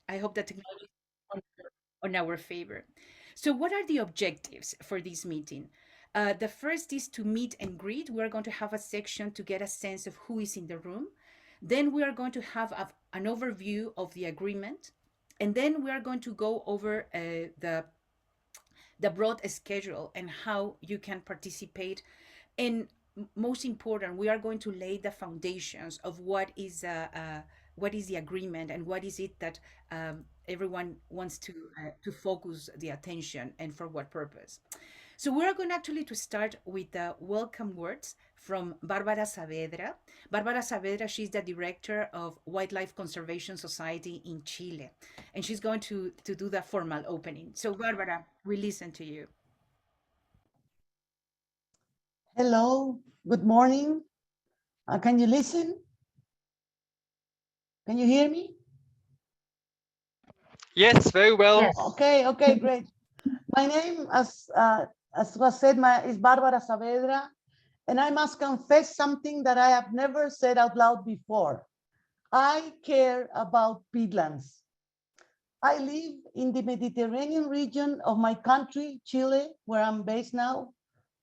I hope that technology is on our favor. So, what are the objectives for this meeting? The first is to meet and greet. We're going to have a section to get a sense of who is in the room. Then we are going to have an overview of the agreement. And then we are going to go over the broad schedule and how you can participate. And most important, we are going to lay the foundations of what is the agreement and what is it that everyone wants to focus the attention and for what purpose. So we're going actually to start with the welcome words from Barbara Saavedra. Barbara Saavedra, she's the director of Wildlife Conservation Society in Chile, and she's going to do the formal opening. So Barbara, we listen to you. Hello, good morning. Can you listen? Can you hear me? Yes, very well. Yes. Okay, great. My name, as was said, is Barbara Saavedra, and I must confess something that I have never said out loud before. I care about peatlands. I live in the Mediterranean region of my country, Chile, where I'm based now,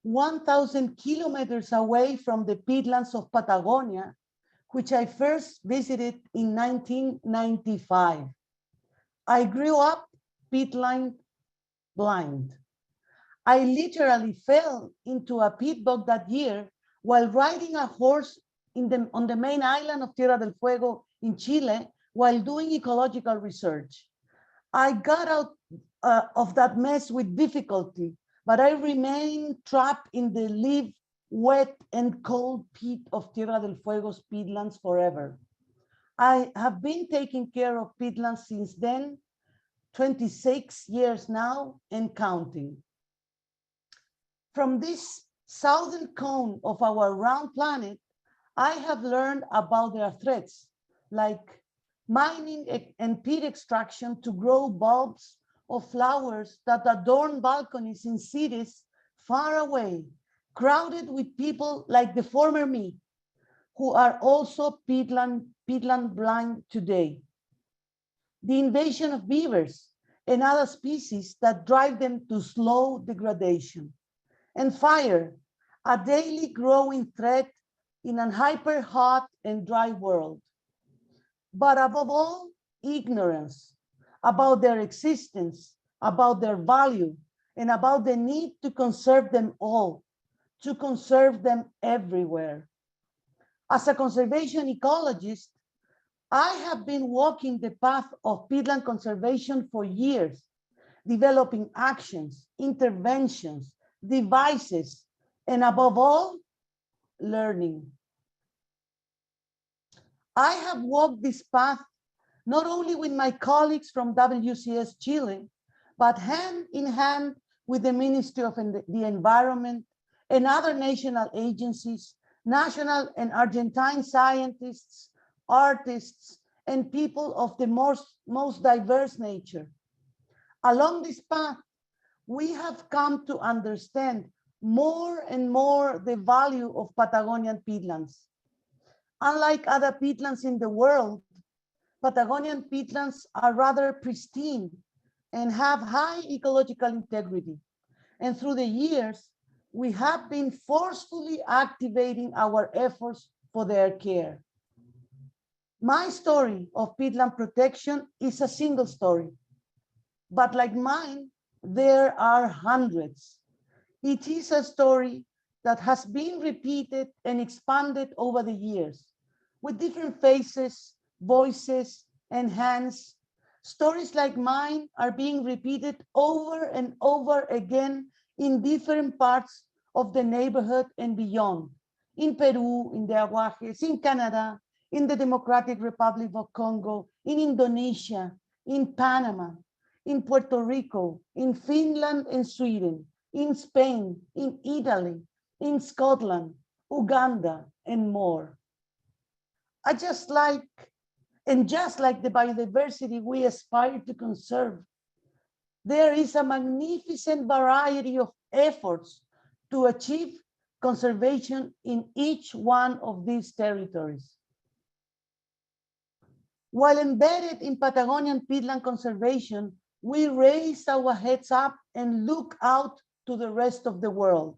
1,000 kilometers away from the peatlands of Patagonia, which I first visited in 1995. I grew up peatland blind. I literally fell into a pit bog that year while riding a horse on the main island of Tierra del Fuego in Chile while doing ecological research. I got out of that mess with difficulty, but I remained trapped in the live, wet and cold pit of Tierra del Fuego's peatlands forever. I have been taking care of peatlands since then, 26 years now and counting. From this southern cone of our round planet, I have learned about their threats, like mining and peat extraction to grow bulbs of flowers that adorn balconies in cities far away, crowded with people like the former me, who are also peatland blind today. The invasion of beavers and other species that drive them to slow degradation. And fire, a daily growing threat in a hyper hot and dry world. But above all, ignorance about their existence, about their value, and about the need to conserve them all, to conserve them everywhere. As a conservation ecologist, I have been walking the path of peatland conservation for years, developing actions, interventions, devices, and above all, learning. I have walked this path not only with my colleagues from WCS Chile, but hand in hand with the Ministry of the Environment and other national agencies, national and Argentine scientists, artists, and people of the most diverse nature. Along this path, we have come to understand more and more the value of Patagonian peatlands. Unlike other peatlands in the world, Patagonian peatlands are rather pristine and have high ecological integrity. And through the years, we have been forcefully activating our efforts for their care. My story of peatland protection is a single story, but like mine, there are hundreds. It is a story that has been repeated and expanded over the years with different faces, voices, and hands. Stories like mine are being repeated over and over again in different parts of the neighborhood and beyond. In Peru, in the Aguajes, in Canada, in the Democratic Republic of Congo, in Indonesia, in Panama, in Puerto Rico, in Finland and Sweden, in Spain, in Italy, in Scotland, Uganda, and more. Just like the biodiversity we aspire to conserve, there is a magnificent variety of efforts to achieve conservation in each one of these territories. While embedded in Patagonian peatland conservation, we raise our heads up and look out to the rest of the world.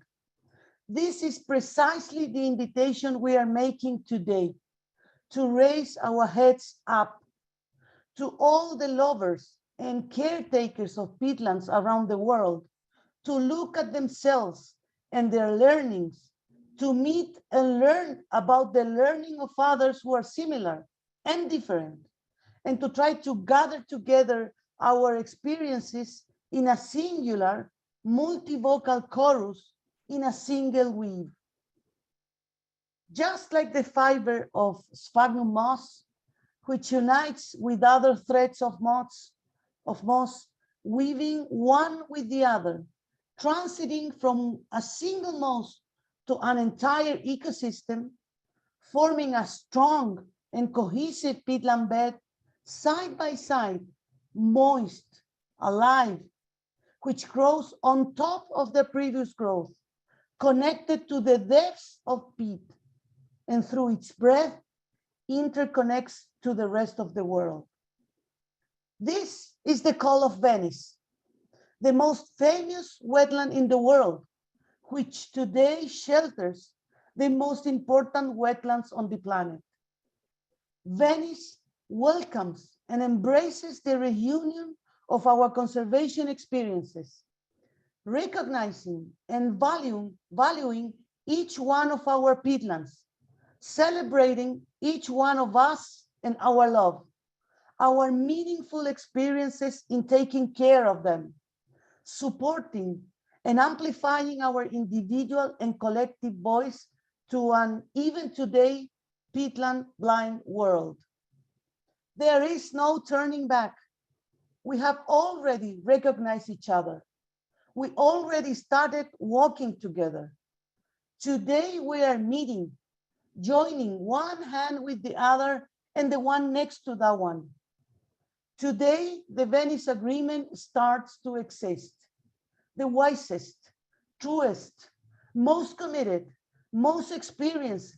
This is precisely the invitation we are making today, to raise our heads up to all the lovers and caretakers of peatlands around the world, to look at themselves and their learnings, to meet and learn about the learning of others who are similar and different, and to try to gather together our experiences in a singular, multivocal chorus in a single weave. Just like the fiber of sphagnum moss, which unites with other threads of moss, weaving one with the other, transiting from a single moss to an entire ecosystem, forming a strong and cohesive peatland bed side by side, moist, alive, which grows on top of the previous growth, connected to the depths of peat, and through its breadth interconnects to the rest of the world. This is the Call of Venice, the most famous wetland in the world, which today shelters the most important wetlands on the planet. Venice welcomes and embraces the reunion of our conservation experiences, recognizing and valuing each one of our peatlands, celebrating each one of us and our love, our meaningful experiences in taking care of them, supporting and amplifying our individual and collective voice to an even today peatland blind world. There is no turning back. We have already recognized each other. We already started walking together. Today we are meeting, joining one hand with the other and the one next to that one. Today, the Venice Agreement starts to exist. The wisest, truest, most committed, most experienced,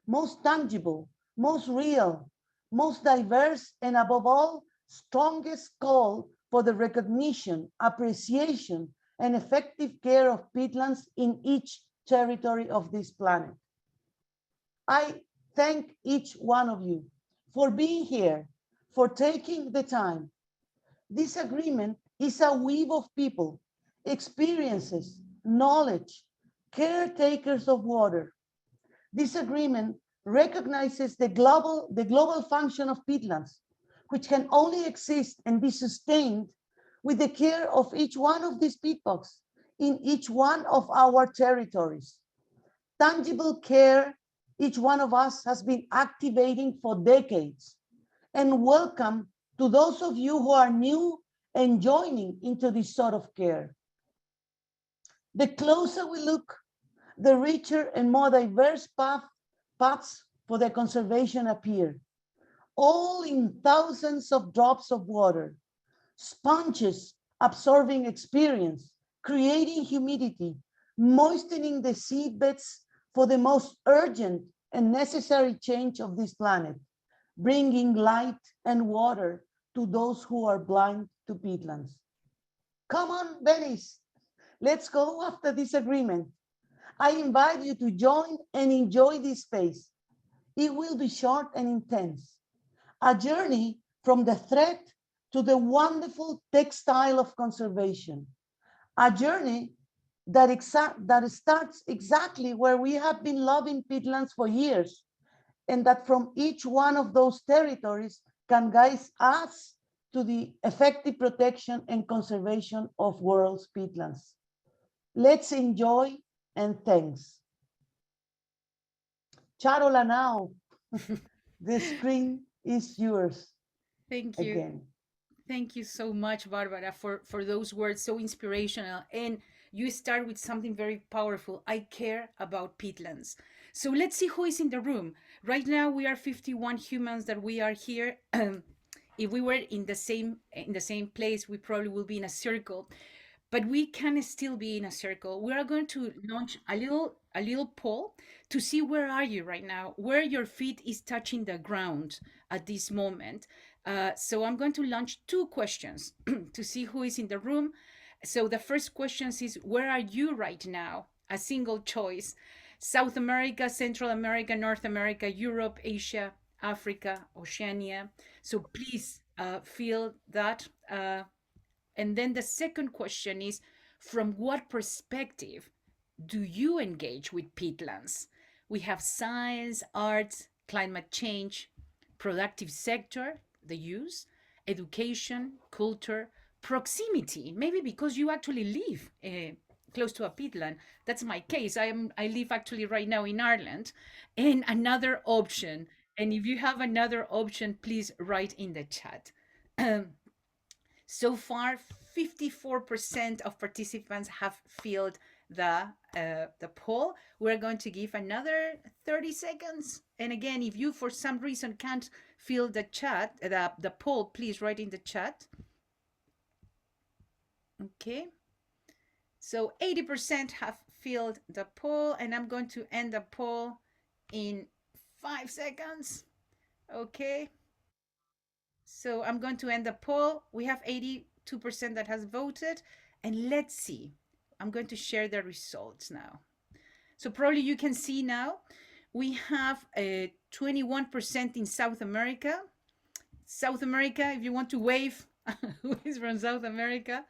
most tangible, most real, most diverse, and above all, strongest call for the recognition, appreciation, and effective care of peatlands in each territory of this planet. I thank each one of you for being here, for taking the time. This agreement is a weave of people, experiences, knowledge, caretakers of water. This agreement recognizes the global function of peatlands, which can only exist and be sustained with the care of each one of these peatbogs in each one of our territories. Tangible care each one of us has been activating for decades. And welcome to those of you who are new and joining into this sort of care. The closer we look, the richer and more diverse paths for their conservation appear, all in thousands of drops of water, sponges absorbing experience, creating humidity, moistening the seedbeds for the most urgent and necessary change of this planet, bringing light and water to those who are blind to peatlands. Come on, Venice, let's go after this agreement. I invite you to join and enjoy this space. It will be short and intense, a journey from the threat to the wonderful textile of conservation, a journey that starts exactly where we have been loving peatlands for years, and that from each one of those territories can guide us to the effective protection and conservation of world's peatlands. Let's enjoy and thanks. Charola, now the screen is yours Thank you. again. Thank you so much, Barbara, for those words so inspirational. And you start with something very powerful. I care about peatlands. So let's see who is in the room. Right now we are 51 humans that we are here. If we were in the same place, we probably will be in a circle. but we can still be in a circle. We are going to launch a little poll to see where are you right now, where your feet is touching the ground at this moment. So I'm going to launch two questions to see who is in the room. So the first question is, where are you right now? A single choice: South America, Central America, North America, Europe, Asia, Africa, Oceania. So please feel that. And then the second question is, from what perspective do you engage with peatlands? We have science, arts, climate change, productive sector, the use, education, culture, proximity, maybe because you actually live close to a peatland. That's my case. I live actually right now in Ireland. And another option. And if you have another option, please write in the chat. So far, 54% of participants have filled the poll. We're going to give another 30 seconds. And again, if you for some reason can't fill the poll, please write in the chat. Okay. So 80% have filled the poll, and I'm going to end the poll in 5 seconds. Okay. So I'm going to end the poll. We have 82% that has voted. And let's see. I'm going to share the results now. So probably you can see now we have 21% in South America. South America, if you want to wave, who is from South America?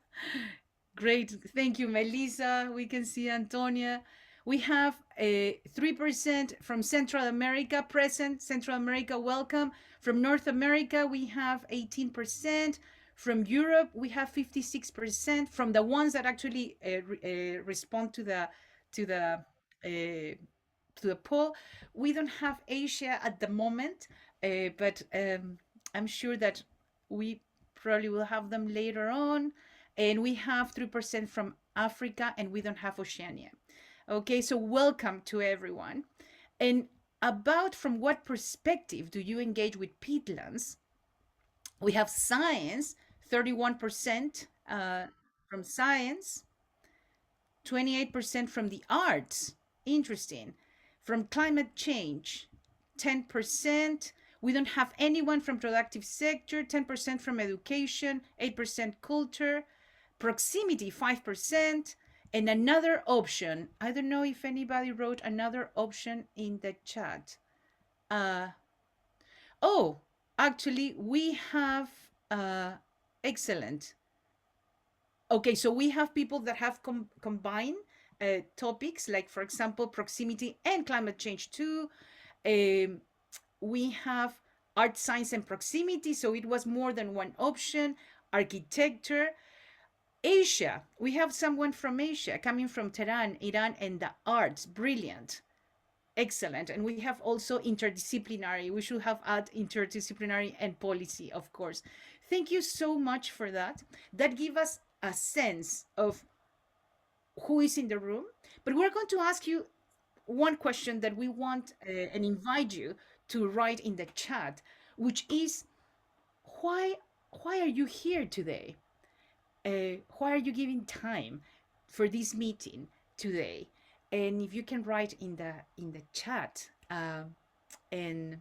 Great. Thank you, Melissa. We can see Antonia. We have 3% from Central America present. Central America, welcome. From North America, we have 18%. From Europe, we have 56%. From the ones that actually respond to the uh, to the poll, we don't have Asia at the moment, but I'm sure that we probably will have them later on. And we have 3% from Africa, and we don't have Oceania. Okay, so welcome to everyone. And about from what perspective do you engage with peatlands? We have science, 31% from science, 28% from the arts. Interesting. From climate change, 10%. We don't have anyone from productive sector, 10% from education, 8% culture, proximity, 5%, and another option. I don't know if anybody wrote another option in the chat. Uh, oh, actually, we have, excellent. Okay, so we have people that have combined topics, like, for example, proximity and climate change too. Um, we have art, science, and proximity, so it was more than one option. Architecture. Asia, we have someone from Asia coming from Tehran, Iran, and the arts. Brilliant. Excellent. And we have also interdisciplinary. We should have add interdisciplinary and policy, of course. Thank you so much for that. That gives us a sense of who is in the room. But we're going to ask you one question that we want and invite you to write in the chat, which is, why why are you here today? Why are you giving time for this meeting today? And if you can write in the chat, and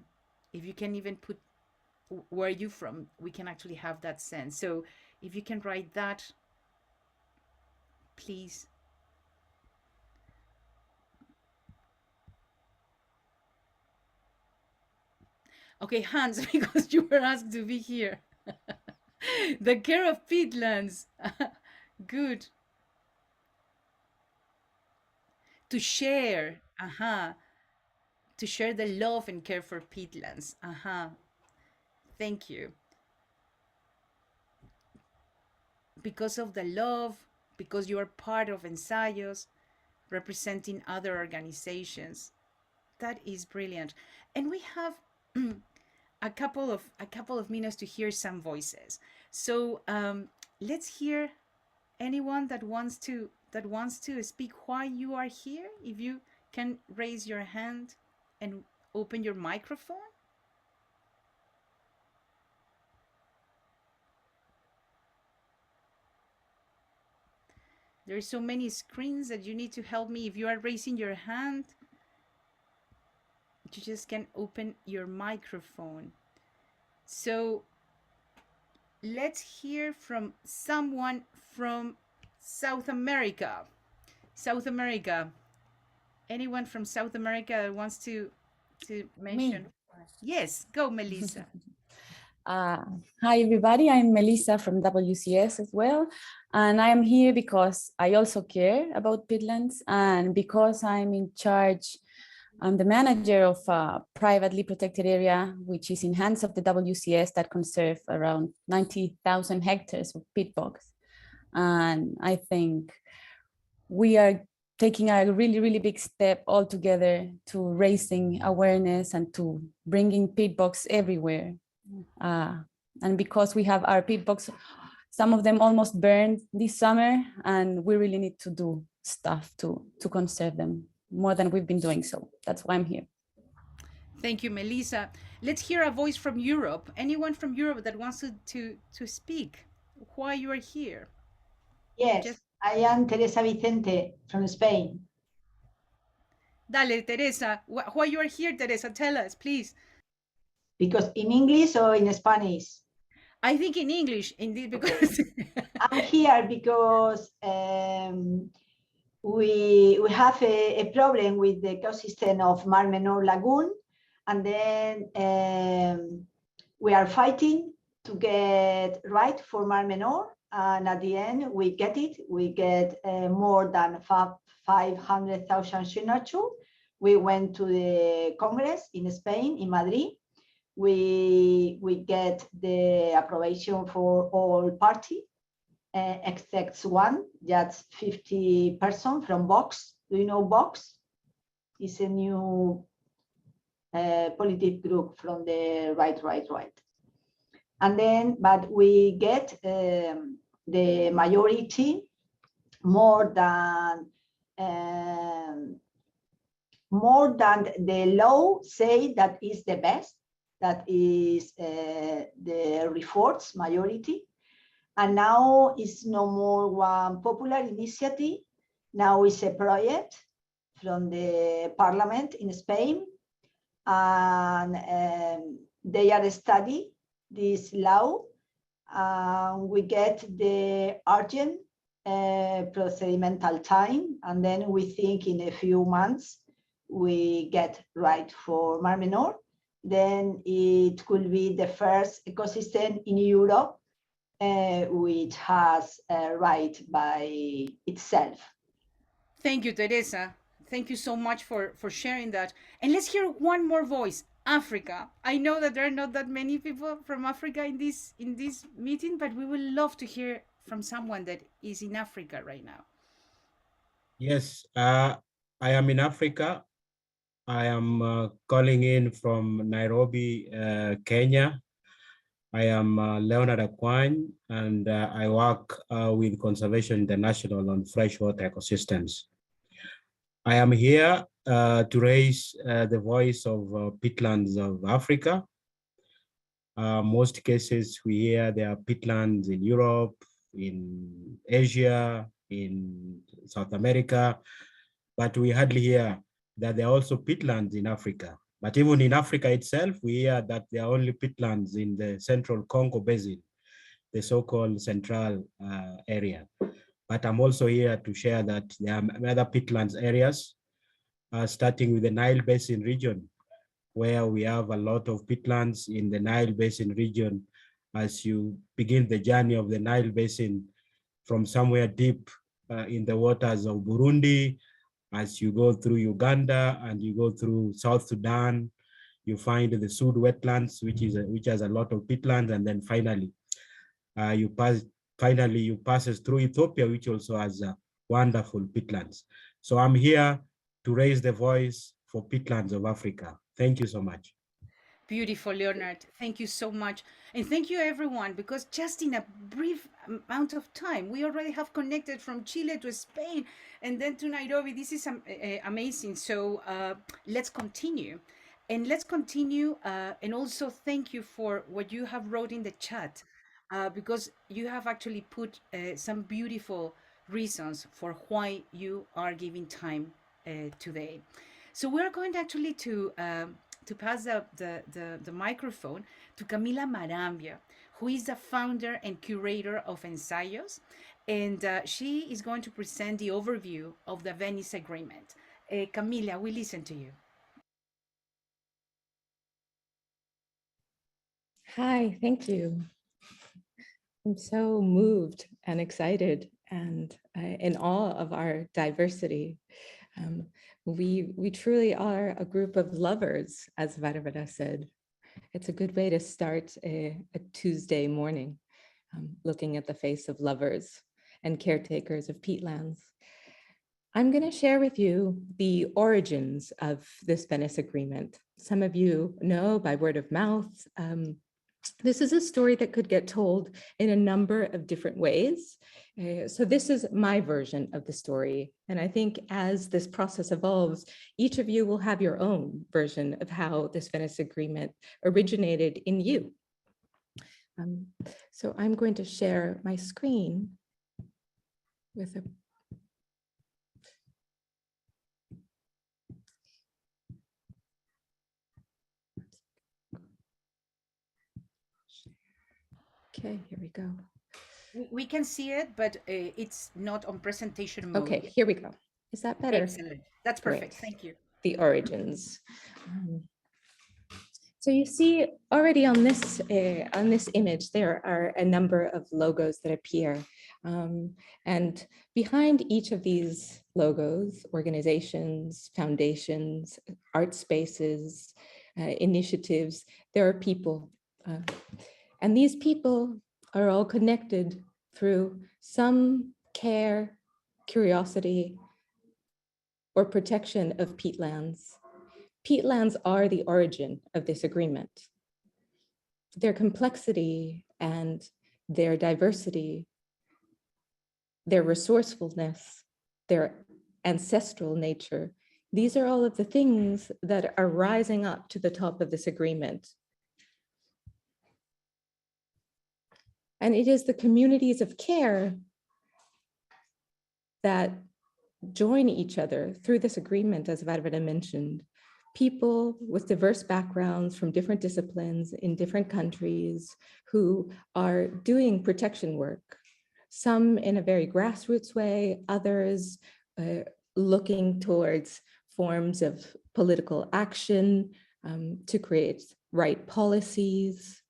if you can even put where are you from, we can actually have that sense. So if you can write that, please. Okay, Hans, because you were asked to be here. The care of peatlands. Good. To share. Uh-huh. To share the love and care for peatlands. Uh-huh. Thank you. Because of the love, because you are part of ensayos, representing other organizations. That is brilliant. And we have a couple of minutes to hear some voices. So let's hear anyone that wants to speak why you are here. If you can raise your hand and open your microphone. There's so many screens that you need to help me. If you are raising your hand, you just can open your microphone. So let's hear from someone from South America. South America. Anyone from South America that wants to Me. mention? Yes, go, Melissa. Uh, Hi, everybody. I'm Melissa from WCS as well. And I am here because I also care about peatlands and because I'm in charge. I'm the manager of a privately protected area, which is in hands of the WCS that conserve around 90,000 hectares of peat bogs. And I think we are taking a really, really big step all together to raising awareness and to bringing peat bogs everywhere. Uh, and because we have our peat bogs, some of them almost burned this summer, and we really need to do stuff to conserve them more than we've been doing. So that's why I'm here. Thank you, Melissa. Let's hear a voice from Europe. Anyone from Europe that wants to speak? Why you are here? Yes, Just I am Teresa Vicente from Spain. dale, Teresa. Why you are here, Teresa? Tell us, please. Because in English or in Spanish? I think in English, indeed, Okay. because I'm here because we have a problem with the ecosystem of Mar Menor Lagoon, and then we are fighting to get right for Mar Menor, and at the end we get it. We get more than 500,000 signatures. We went to the Congress in Spain, in Madrid. We get the approbation for all party, except one, that's 50% from Vox. Do you know Vox? It's a new political group from the right. And then, but we get the majority more than the law say that is the best, that is the reforms majority. And now it's no more one popular initiative. Now it's a project from the parliament in Spain, and they are study this law. We get the urgent procedimental time, and then we think in a few months we get right for Mar Menor. Then it could be the first ecosystem in Europe which has a right by itself. thank you, Teresa. Thank you so much for sharing that. And let's hear one more voice. Africa. I know that there are not that many people from Africa in this meeting, but we would love to hear from someone that is in Africa right now. Yes, I am in Africa. I am calling in from Nairobi, Kenya. I am Leonard Akwany, and I work with Conservation International on freshwater ecosystems. I am here to raise the voice of peatlands of Africa. Most cases we hear there are peatlands in Europe, in Asia, in South America, but we hardly hear that there are also peatlands in Africa. But even in Africa itself, we hear that there are only peatlands in the central Congo basin, the so-called central area. But I'm also here to share that there are other peatlands areas, starting with the Nile Basin region, where we have a lot of peatlands in the Nile Basin region. As you begin the journey of the Nile Basin from somewhere deep in the waters of Burundi, as you go through Uganda and you go through South Sudan, you find the Sud wetlands, which has a lot of peatlands, and then finally you pass through Ethiopia, which also has wonderful peatlands. So I'm here to raise the voice for peatlands of Africa. Thank you so much. Beautiful, Leonard. Thank you so much. And thank you, everyone, because just in a brief amount of time, we already have connected from Chile to Spain and then to Nairobi. This is amazing. So let's continue. And let's continue. And also, thank you for what you have wrote in the chat, because you have actually put some beautiful reasons for why you are giving time today. So we're going actually to pass the microphone to Camila Marambia, who is the founder and curator of Ensayos, and she is going to present the overview of the Venice Agreement. Camila, we listen to you. Hi, thank you. I'm so moved and excited and in awe of our diversity. We truly are a group of lovers, as Barbara said. It's a good way to start a Tuesday morning, looking at the face of lovers and caretakers of peatlands. I'm going to share with you the origins of this Venice Agreement. Some of you know by word of mouth. This is a story that could get told in a number of different ways. So this is my version of the story. And I think as this process evolves, each of you will have your own version of how this Venice Agreement originated in you. So I'm going to share my screen with a Okay, here we go. We can see it, but it's not on presentation mode. Okay, here we go. Is that better? Excellent. That's perfect. Great. Thank you. The origins. So you see already on this image, there are a number of logos that appear. And behind each of these logos, organizations, foundations, art spaces, initiatives, there are people. And these people are all connected through some care, curiosity, or protection of peatlands. Peatlands are the origin of this agreement. Their complexity and their diversity, their resourcefulness, their ancestral nature, these are all of the things that are rising up to the top of this agreement. And it is the communities of care that join each other through this agreement, as Barbara mentioned. People with diverse backgrounds from different disciplines in different countries who are doing protection work, some in a very grassroots way, others looking towards forms of political action to create right policies.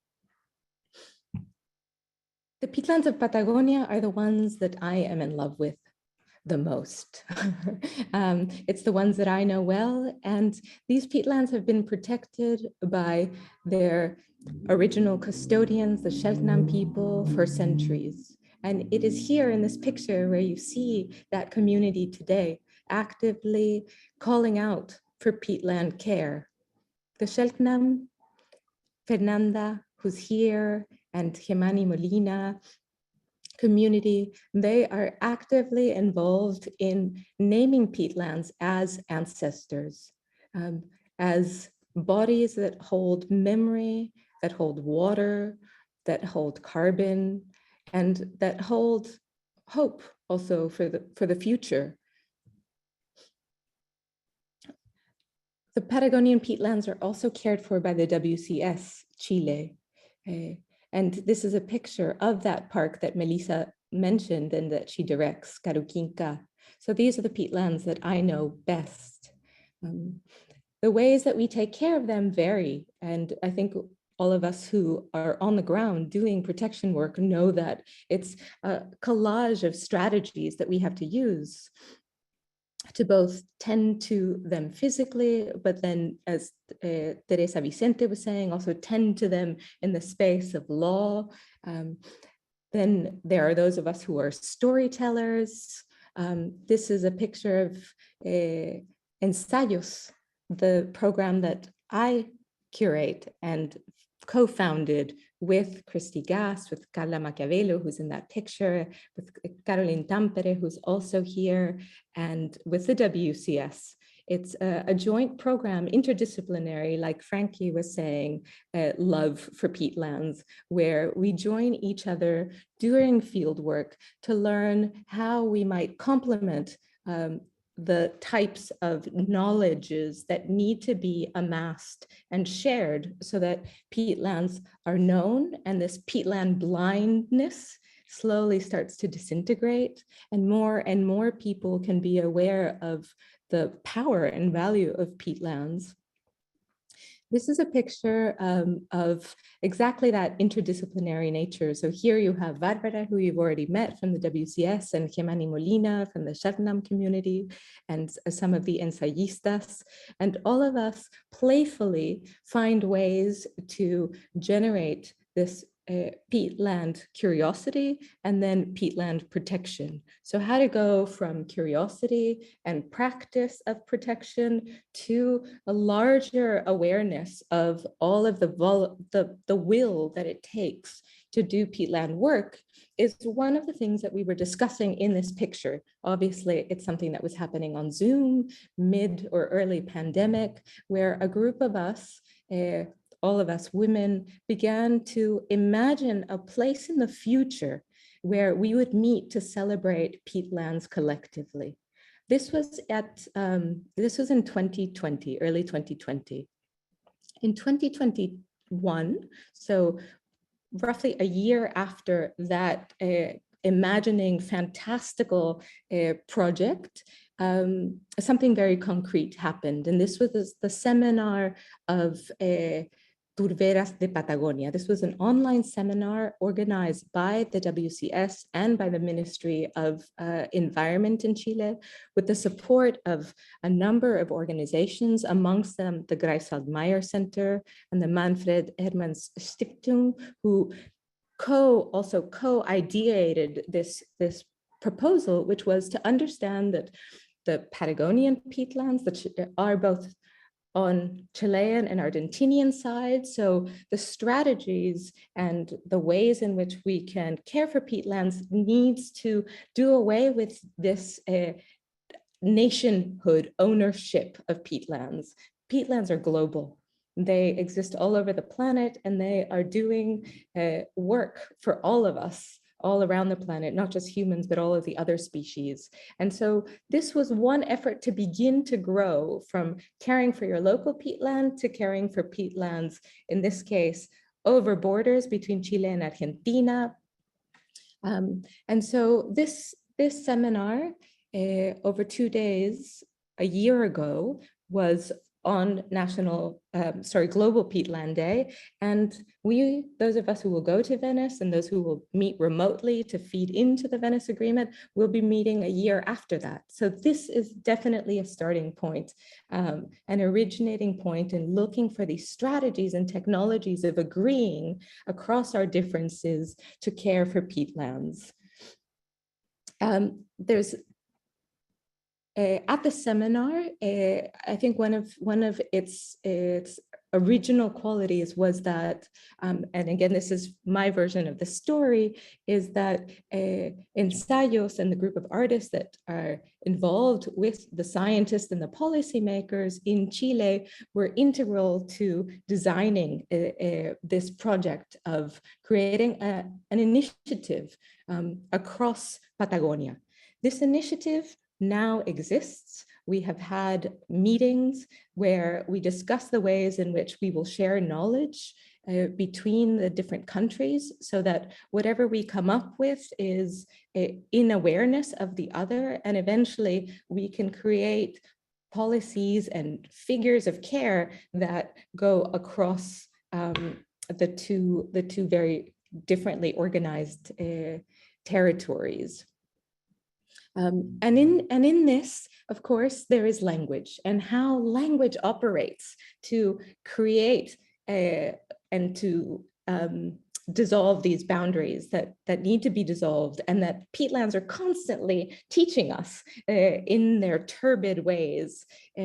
The peatlands of Patagonia are the ones that I am in love with the most. It's the ones that I know well, and these peatlands have been protected by their original custodians, the Sheltnam people, for centuries. And it is here in this picture where you see that community today actively calling out for peatland care. The Sheltnam, Fernanda, who's here, and Gemani Molina community, they are actively involved in naming peatlands as ancestors, as bodies that hold memory, that hold water, that hold carbon, and that hold hope also for the future. The Patagonian peatlands are also cared for by the WCS Chile. And this is a picture of that park that Melissa mentioned and that she directs, Caruquinca. So these are the peatlands that I know best. The ways that we take care of them vary. And I think all of us who are on the ground doing protection work know that it's a collage of strategies that we have to use to both tend to them physically, but then, as Teresa Vicente was saying, also tend to them in the space of law. Then there are those of us who are storytellers. This is a picture of Ensayos, the program that I curate and co-founded with Christy Gass, with Carla Machiavello, who's in that picture, with Caroline Tampere, who's also here, and with the WCS It's a joint program, interdisciplinary, like Frankie was saying, Love for Peatlands, where we join each other during field work to learn how we might complement the types of knowledges that need to be amassed and shared so that peatlands are known, and this peatland blindness slowly starts to disintegrate, and more people can be aware of the power and value of peatlands. This is a picture of exactly that interdisciplinary nature. So here you have Barbara, who you've already met from the WCS, and Jemani Molina from the Shabnam community, and some of the ensayistas. And all of us playfully find ways to generate this peatland curiosity and then peatland protection. So how to go from curiosity and practice of protection to a larger awareness of all of the will that it takes to do peatland work is one of the things that we were discussing in this picture. Obviously, it's something that was happening on Zoom, mid or early pandemic, where a group of us, all of us women, began to imagine a place in the future where we would meet to celebrate peatlands collectively. This was in 2020, early 2020. In 2021, so roughly a year after that imagining fantastical project, something very concrete happened. And this was the seminar of Turberas de Patagonia. This was an online seminar organized by the WCS and by the Ministry of Environment in Chile, with the support of a number of organizations, amongst them the Greifswald Meyer Center and the Manfred Hermans Stiftung, who also co-ideated this proposal, which was to understand that the Patagonian peatlands that are both on Chilean and Argentinian side. So the strategies and the ways in which we can care for peatlands needs to do away with this nationhood ownership of peatlands. Peatlands are global. They exist all over the planet, and they are doing work for all of us all around the planet, not just humans, but all of the other species. And so this was one effort to begin to grow from caring for your local peatland to caring for peatlands, in this case, over borders between Chile and Argentina. And so this seminar over 2 days, a year ago, was on Global Peatland Day. And those of us who will go to Venice and those who will meet remotely to feed into the Venice Agreement will be meeting a year after that. So this is definitely a starting point, an originating point in looking for these strategies and technologies of agreeing across our differences to care for peatlands. There's at the seminar, I think one of its original qualities was that, and again, this is my version of the story, is that Ensayos and the group of artists that are involved with the scientists and the policymakers in Chile were integral to designing this project of creating an initiative across Patagonia. This initiative now exists. We have had meetings where we discuss the ways in which we will share knowledge between the different countries, so that whatever we come up with is in awareness of the other, and eventually we can create policies and figures of care that go across the two very differently organized territories. And in this, of course, there is language, and how language operates to create and to dissolve these boundaries that need to be dissolved, and that peatlands are constantly teaching us in their turbid ways. So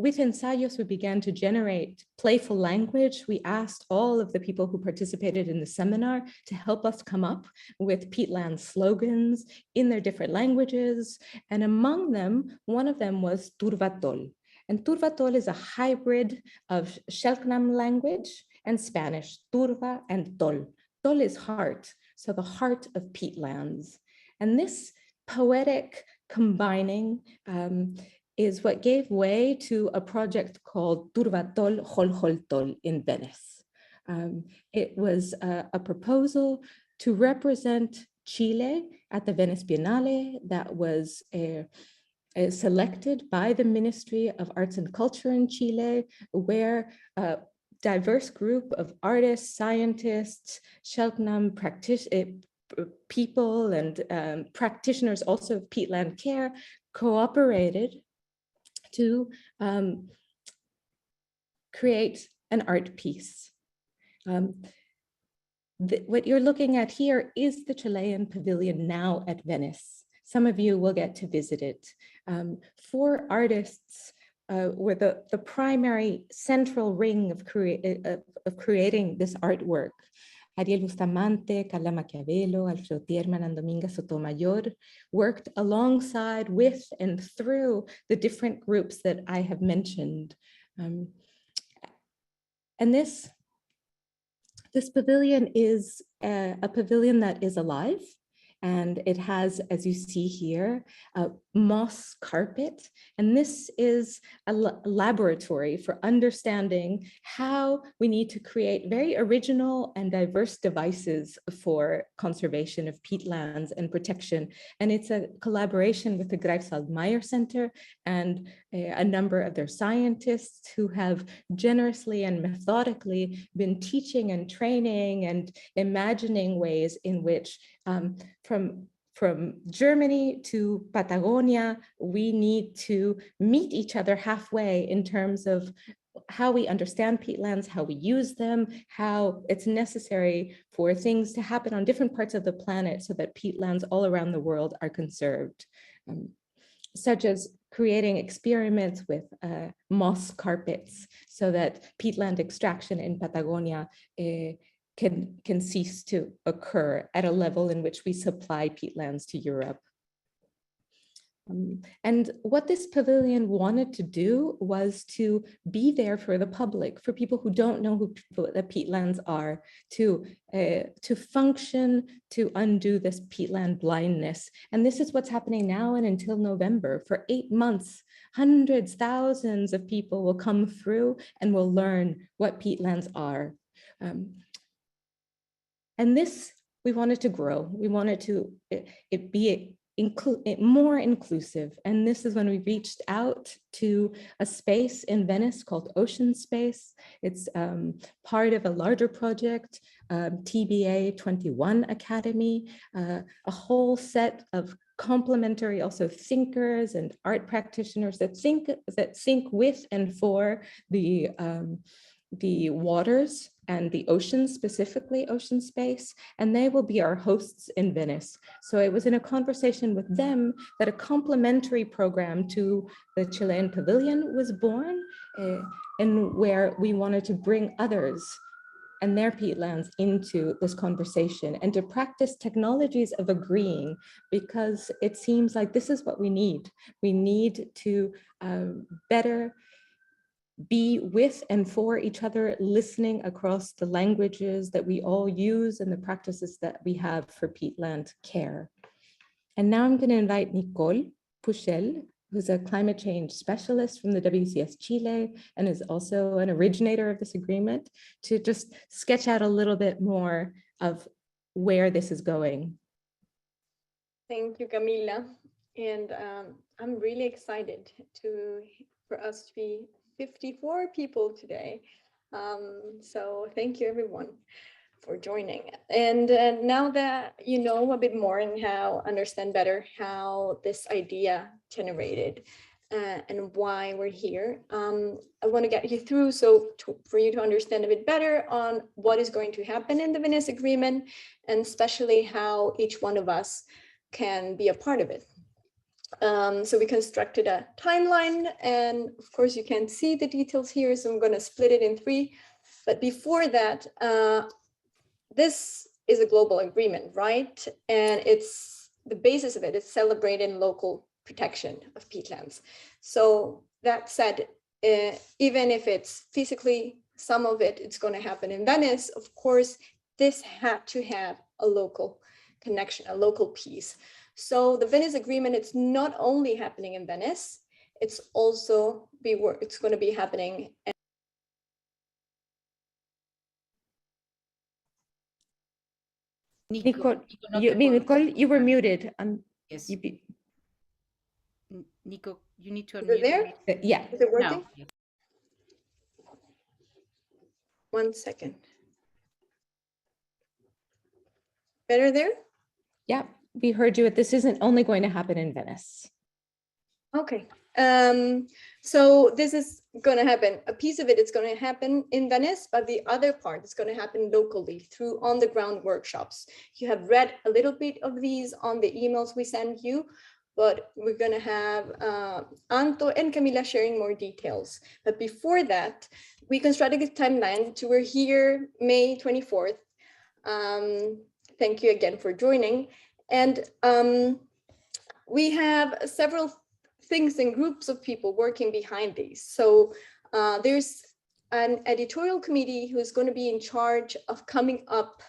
with ensayos, we began to generate playful language. We asked all of the people who participated in the seminar to help us come up with peatland slogans in their different languages. And among them, one of them was Turvatol. And Turvatol is a hybrid of Shelknam language and Spanish, Turva and Tol. Tol is heart, so the heart of peatlands. And this poetic combining is what gave way to a project called Turvatol Holholtol in Venice. It was a proposal to represent Chile at the Venice Biennale that was selected by the Ministry of Arts and Culture in Chile, where a diverse group of artists, scientists, Shelknam people and practitioners also of peatland care cooperated to create an art piece. What you're looking at here is the Chilean pavilion now at Venice. Some of you will get to visit it. 4 artists were the primary central ring of creating this artwork. Ariel Bustamante, Carla Maquiavelo, Alfredo Tierman, and Dominga Sotomayor worked alongside with and through the different groups that I have mentioned. And this pavilion is a pavilion that is alive. And it has, as you see here, a moss carpet. And this is a laboratory for understanding how we need to create very original and diverse devices for conservation of peatlands and protection. And it's a collaboration with the Greifswald Meyer Center and a number of their scientists who have generously and methodically been teaching and training and imagining ways in which from Germany to Patagonia, we need to meet each other halfway in terms of how we understand peatlands, how we use them, how it's necessary for things to happen on different parts of the planet so that peatlands all around the world are conserved, such as creating experiments with moss carpets so that peatland extraction in Patagonia can cease to occur at a level in which we supply peatlands to Europe. And what this pavilion wanted to do was to be there for the public, for people who don't know who the peatlands are, to function, to undo this peatland blindness. And this is what's happening now and until November. For 8 months, hundreds, thousands of people will come through and will learn what peatlands are. And this, we wanted to grow. We wanted to it be more inclusive. And this is when we reached out to a space in Venice called Ocean Space. It's part of a larger project, TBA 21 Academy, a whole set of complementary also thinkers and art practitioners that think with and for the waters and the ocean, specifically ocean space, and they will be our hosts in Venice. So it was in a conversation with them that a complementary program to the Chilean Pavilion was born, and where we wanted to bring others and their peatlands into this conversation and to practice technologies of agreeing, because it seems like this is what we need. We need to better be with and for each other, listening across the languages that we all use and the practices that we have for peatland care. And now I'm going to invite Nicole Puchel, who's a climate change specialist from the WCS Chile and is also an originator of this agreement, to just sketch out a little bit more of where this is going. Thank you, Camila. And I'm really excited for us to be 54 people today. So thank you everyone for joining. And now that you know a bit more and understand better how this idea generated, and why we're here. I want to get you through for you to understand a bit better on what is going to happen in the Venice Agreement, and especially how each one of us can be a part of it. So we constructed a timeline, and of course you can't see the details here, so I'm going to split it in 3. But before that, this is a global agreement, right? And it's the basis of it is celebrating local protection of peatlands. So that said, even if it's physically, some of it's going to happen in Venice, of course, this had to have a local connection, a local piece. So the Venice Agreement, it's not only happening in Venice, it's also it's going to be happening. Nicole, you were muted. Yes. You Nico, you need to Is unmute. it there? yeah. Is it working? Now. 1 second. Better there? Yeah, we heard you. This isn't only going to happen in Venice. Okay. So this is going to happen. A piece of it's going to happen in Venice, but the other part is going to happen locally through on-the-ground workshops. You have read a little bit of these on the emails we send you, but we're going to have Anto and Camila sharing more details. But before that, we constructed a timeline to we're here May 24th. Thank you again for joining. And we have several things and groups of people working behind these. So there's an editorial committee who is going to be in charge of coming up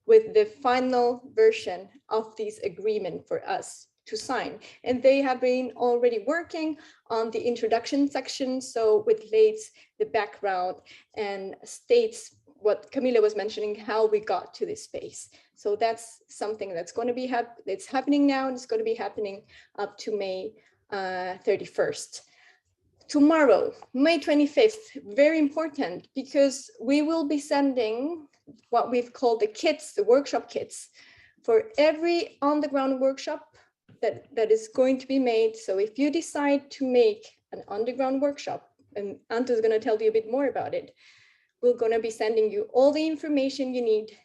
with the final version of this agreement for us to sign. And they have been already working on the introduction section, so which lays the background and states what Camila was mentioning, how we got to this space. So that's something that's going to be it's happening now, and it's going to be happening up to May 31st. Tomorrow, May 25th, very important, because we will be sending what we've called the kits, the workshop kits, for every on-the-ground workshop that is going to be made. So if you decide to make an underground workshop, and Anto is going to tell you a bit more about it, we're going to be sending you all the information you need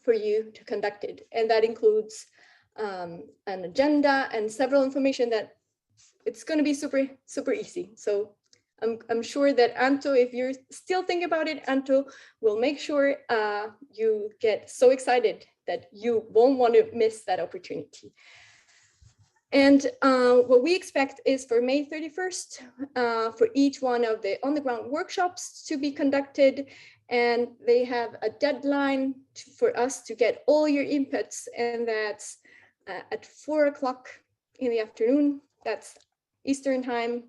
for you to conduct it. And that includes an agenda and several information that it's going to be super, super easy. So I'm sure that Anto, if you're still thinking about it, Anto will make sure you get so excited that you won't want to miss that opportunity. And what we expect is for May 31st, for each one of the on-the-ground workshops to be conducted, and they have a deadline for us to get all your inputs, and that's at 4 o'clock in the afternoon, that's Eastern time.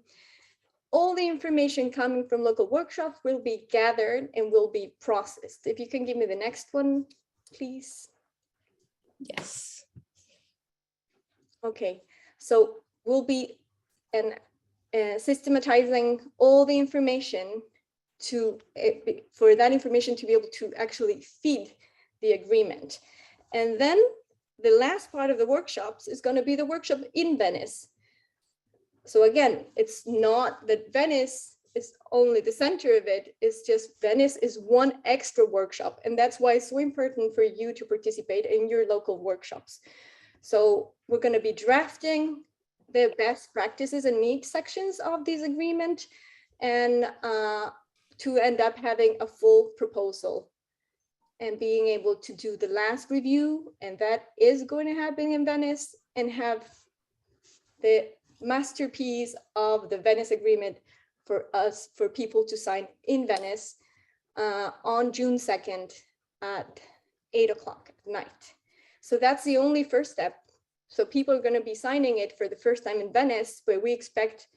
All the information coming from local workshops will be gathered and will be processed. If you can give me the next one, please. Yes. Okay, so we'll be systematizing all the information for that information to be able to actually feed the agreement. And then the last part of the workshops is going to be the workshop in Venice. So again, it's not that Venice is only the center of it, it's just Venice is one extra workshop. And that's why it's so important for you to participate in your local workshops. So we're going to be drafting the best practices and needs sections of this agreement, and to end up having a full proposal and being able to do the last review. And that is going to happen in Venice, and have the masterpiece of the Venice Agreement for people to sign in Venice on June 2nd at 8 o'clock at night. So that's the only first step. So people are going to be signing it for the first time in Venice, but we expect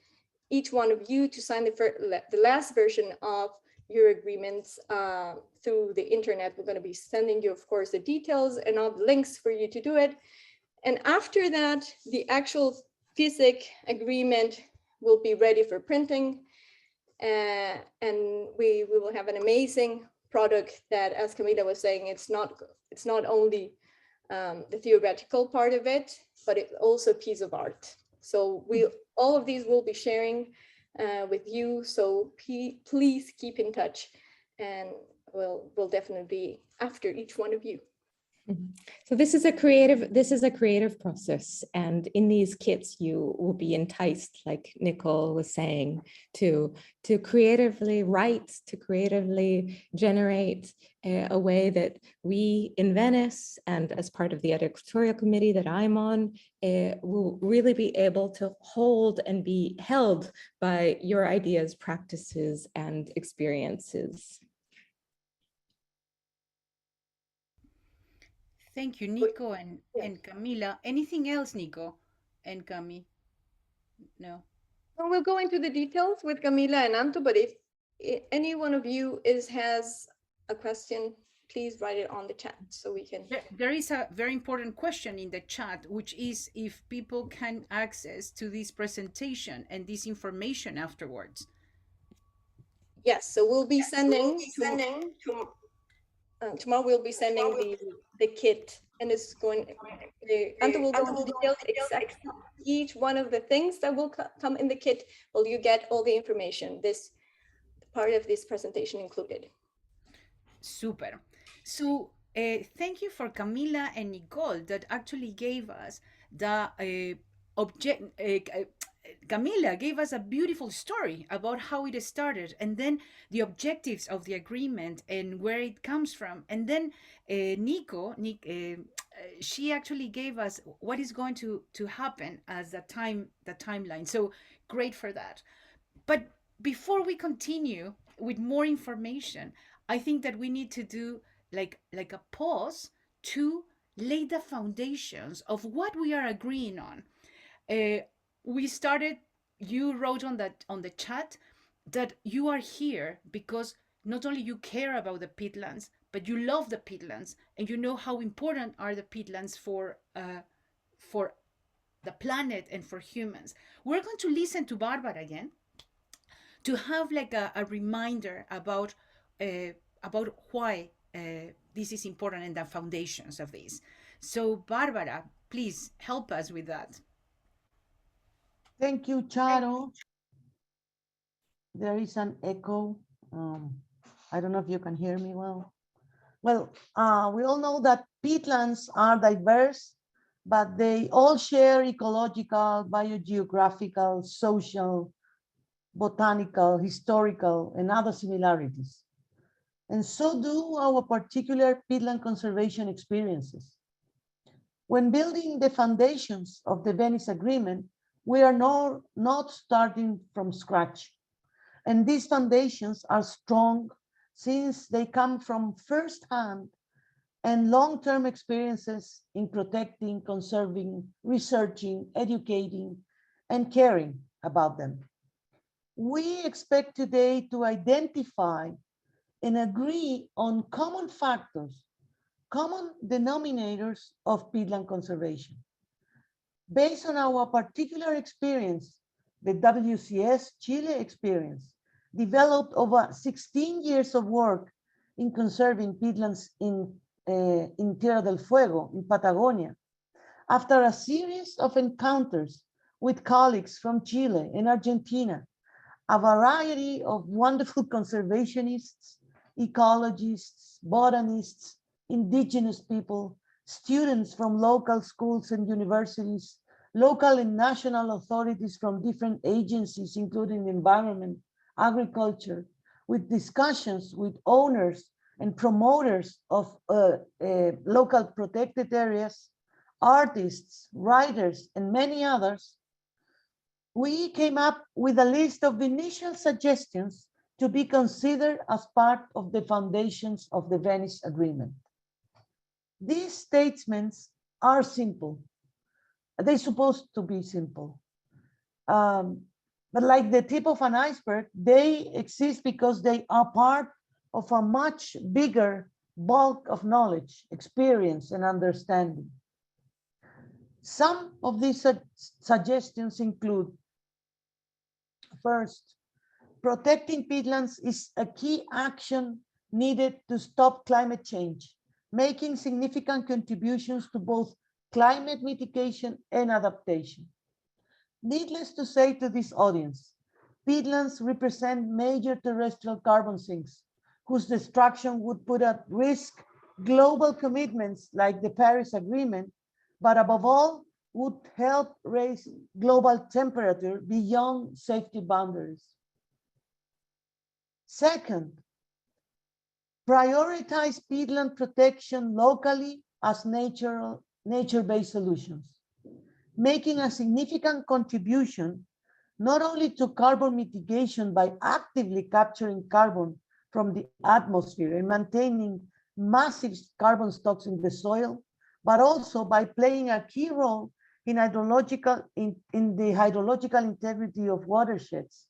each one of you to sign the last version of your agreements through the internet. We're going to be sending you, of course, the details and all the links for you to do it. And after that, the actual physic agreement will be ready for printing. And we will have an amazing product that, as Camila was saying, it's not only the theoretical part of it, but it's also a piece of art. So all of these will be sharing with you. So please keep in touch, and we'll definitely be after each one of you. So this is a creative process, and in these kits you will be enticed, like Nicole was saying, to creatively write, to creatively generate a way that we in Venice, and as part of the editorial committee that I'm on, will really be able to hold and be held by your ideas, practices, and experiences. Thank you, Nico and Camila. Anything else, Nico and Cami? No. Well, we'll go into the details with Camila and Anto, but if any one of you has a question, please write it on the chat so we can. There is a very important question in the chat, which is if people can access to this presentation and this information afterwards. Yes, so we'll be sending tomorrow we'll be sending the kit, and it's going, Anto will go into details exactly each one of the things that will come in the kit. Will you get all the information, this part of this presentation included. Super. So thank you for Camila and Nicole that actually gave us the Camila gave us a beautiful story about how it started, and then the objectives of the agreement and where it comes from. And then Nico, she actually gave us what is going to happen as the timeline. So great for that. But before we continue with more information, I think that we need to do like a pause to lay the foundations of what we are agreeing on. We started, you wrote on the chat that you are here because not only you care about the peatlands, but you love the peatlands and you know how important are the peatlands for the planet and for humans. We're going to listen to Barbara again to have like a reminder about why this is important and the foundations of this. So Barbara, please help us with that. Thank you, Charo. There is an echo. I don't know if you can hear me well. Well, we all know that peatlands are diverse, but they all share ecological, biogeographical, social, botanical, historical, and other similarities. And so do our particular peatland conservation experiences. When building the foundations of the Venice Agreement, we are not starting from scratch. And these foundations are strong since they come from firsthand and long-term experiences in protecting, conserving, researching, educating, and caring about them. We expect today to identify and agree on common factors, common denominators of peatland conservation. Based on our particular experience, the WCS Chile experience, developed over 16 years of work in conserving peatlands in Tierra del Fuego, in Patagonia. After a series of encounters with colleagues from Chile and Argentina, a variety of wonderful conservationists, ecologists, botanists, indigenous people, students from local schools and universities, local and national authorities from different agencies, including environment, agriculture, with discussions with owners and promoters of local protected areas, artists, writers, and many others, we came up with a list of initial suggestions to be considered as part of the foundations of the Venice Agreement. These statements are simple. They're supposed to be simple. But like the tip of an iceberg, they exist because they are part of a much bigger bulk of knowledge, experience, and understanding. Some of these suggestions include: first, protecting peatlands is a key action needed to stop climate change, making significant contributions to both climate mitigation and adaptation. Needless to say to this audience, peatlands represent major terrestrial carbon sinks whose destruction would put at risk global commitments like the Paris Agreement, but above all, would help raise global temperature beyond safety boundaries. Second, prioritize peatland protection locally as nature-based solutions, making a significant contribution not only to carbon mitigation by actively capturing carbon from the atmosphere and maintaining massive carbon stocks in the soil, but also by playing a key role in the hydrological integrity of watersheds,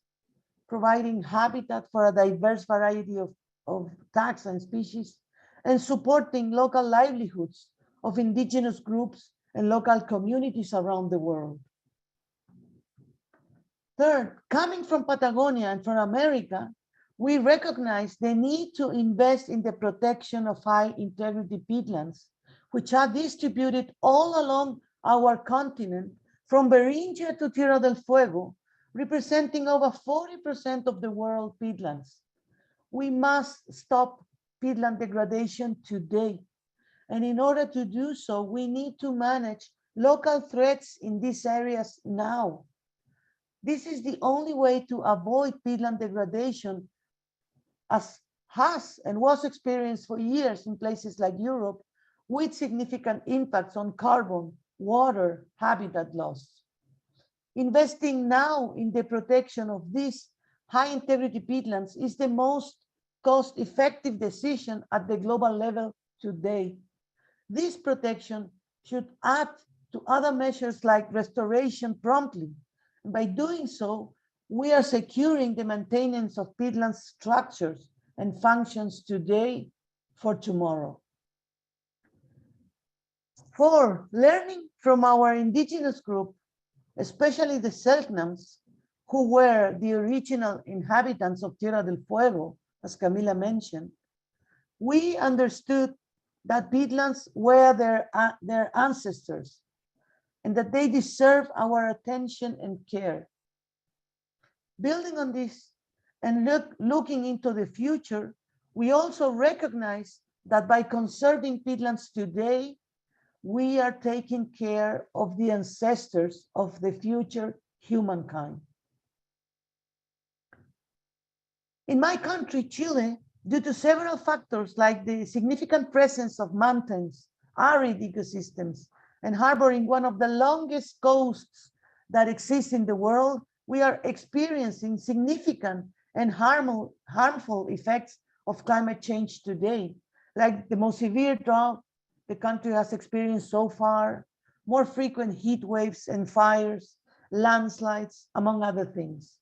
providing habitat for a diverse variety of taxa and species, and supporting local livelihoods of indigenous groups and local communities around the world. Third, coming from Patagonia and from America, we recognize the need to invest in the protection of high integrity peatlands, which are distributed all along our continent from Beringia to Tierra del Fuego, representing over 40% of the world peatlands. We must stop peatland degradation today. And in order to do so, we need to manage local threats in these areas now. This is the only way to avoid peatland degradation as has and was experienced for years in places like Europe with significant impacts on carbon, water, habitat loss. Investing now in the protection of these high integrity peatlands is the most cost-effective decision at the global level today. This protection should add to other measures like restoration promptly. By doing so, we are securing the maintenance of peatland structures and functions today for tomorrow. Four, learning from our indigenous group, especially the Selknams, who were the original inhabitants of Tierra del Fuego, as Camila mentioned, we understood that peatlands were their ancestors and that they deserve our attention and care. Building on this and looking into the future, we also recognize that by conserving peatlands today, we are taking care of the ancestors of the future humankind. In my country, Chile, due to several factors like the significant presence of mountains, arid ecosystems, and harboring one of the longest coasts that exists in the world, we are experiencing significant and harmful effects of climate change today, like the most severe drought the country has experienced so far, more frequent heat waves and fires, landslides, among other things.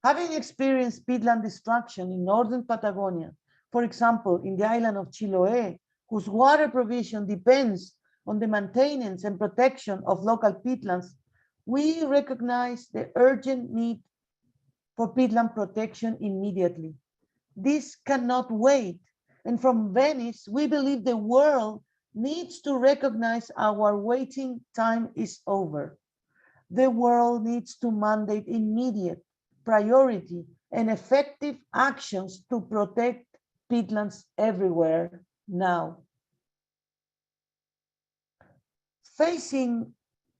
Having experienced peatland destruction in northern Patagonia, for example, in the island of Chiloé, whose water provision depends on the maintenance and protection of local peatlands, we recognize the urgent need for peatland protection immediately. This cannot wait. And from Venice, we believe the world needs to recognize our waiting time is over. The world needs to mandate immediate priority and effective actions to protect peatlands everywhere now. Facing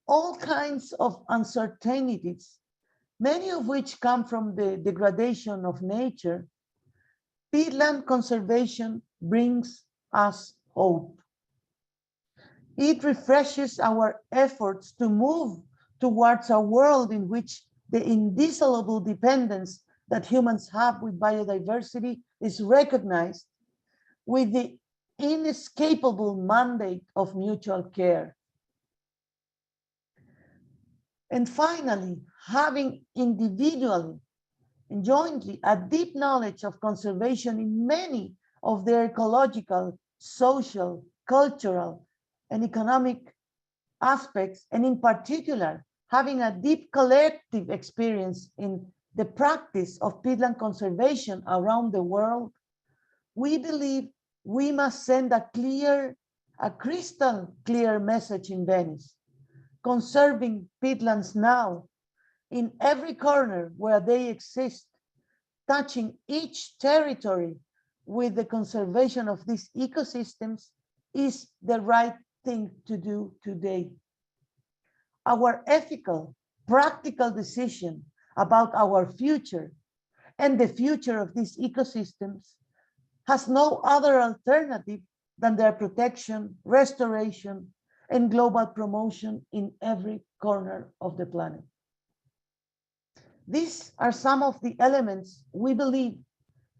all kinds of uncertainties, many of which come from the degradation of nature, peatland conservation brings us hope. It refreshes our efforts to move towards a world in which the indissoluble dependence that humans have with biodiversity is recognized with the inescapable mandate of mutual care. And finally, having individually and jointly a deep knowledge of conservation in many of their ecological, social, cultural, and economic aspects, and in particular, having a deep collective experience in the practice of peatland conservation around the world, we believe we must send a crystal clear message in Venice. Conserving peatlands now in every corner where they exist, touching each territory with the conservation of these ecosystems is the right thing to do today. Our ethical, practical decision about our future and the future of these ecosystems has no other alternative than their protection, restoration, and global promotion in every corner of the planet. These are some of the elements we believe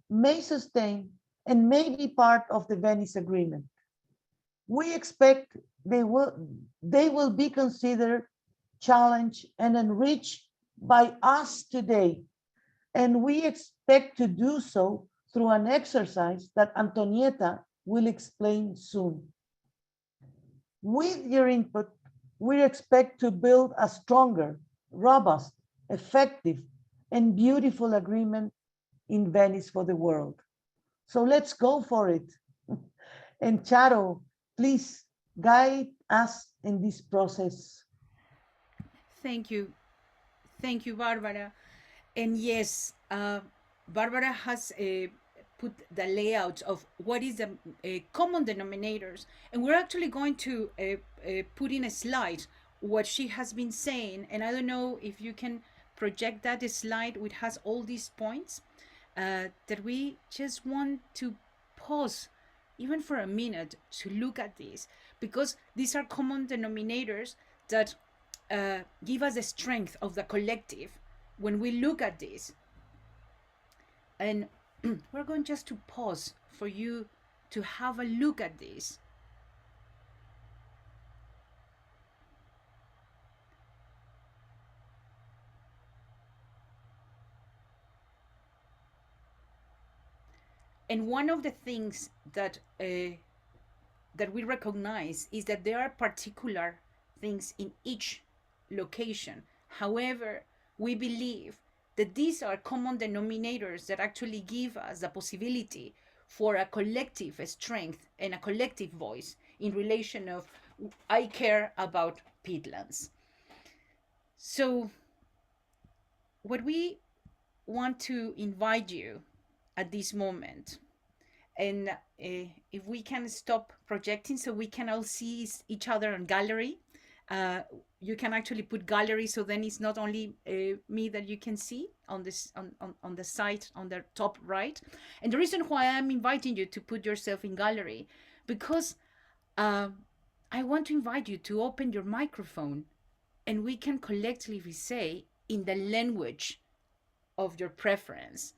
may sustain and may be part of the Venice Agreement. We expect they will be considered, challenged, and enriched by us today. And we expect to do so through an exercise that Antonieta will explain soon. With your input, we expect to build a stronger, robust, effective, and beautiful agreement in Venice for the world. So let's go for it. And Charo, please guide us in this process. Thank you. Thank you, Barbara. And yes, Barbara has put the layout of what is the common denominators, and we're actually going to put in a slide what she has been saying. And I don't know if you can project that slide, which has all these points that we just want to pause even for a minute to look at this, because these are common denominators that give us the strength of the collective when we look at this. And we're going just to pause for you to have a look at this. And one of the things that that we recognize is that there are particular things in each location. However, we believe that these are common denominators that actually give us the possibility for a collective strength and a collective voice in relation of I care about peatlands. So what we want to invite you at this moment, and if we can stop projecting so we can all see each other on gallery. You can actually put gallery, so then it's not only me that you can see on this on the side on the top right. And the reason why I'm inviting you to put yourself in gallery, because I want to invite you to open your microphone and we can collectively say in the language of your preference.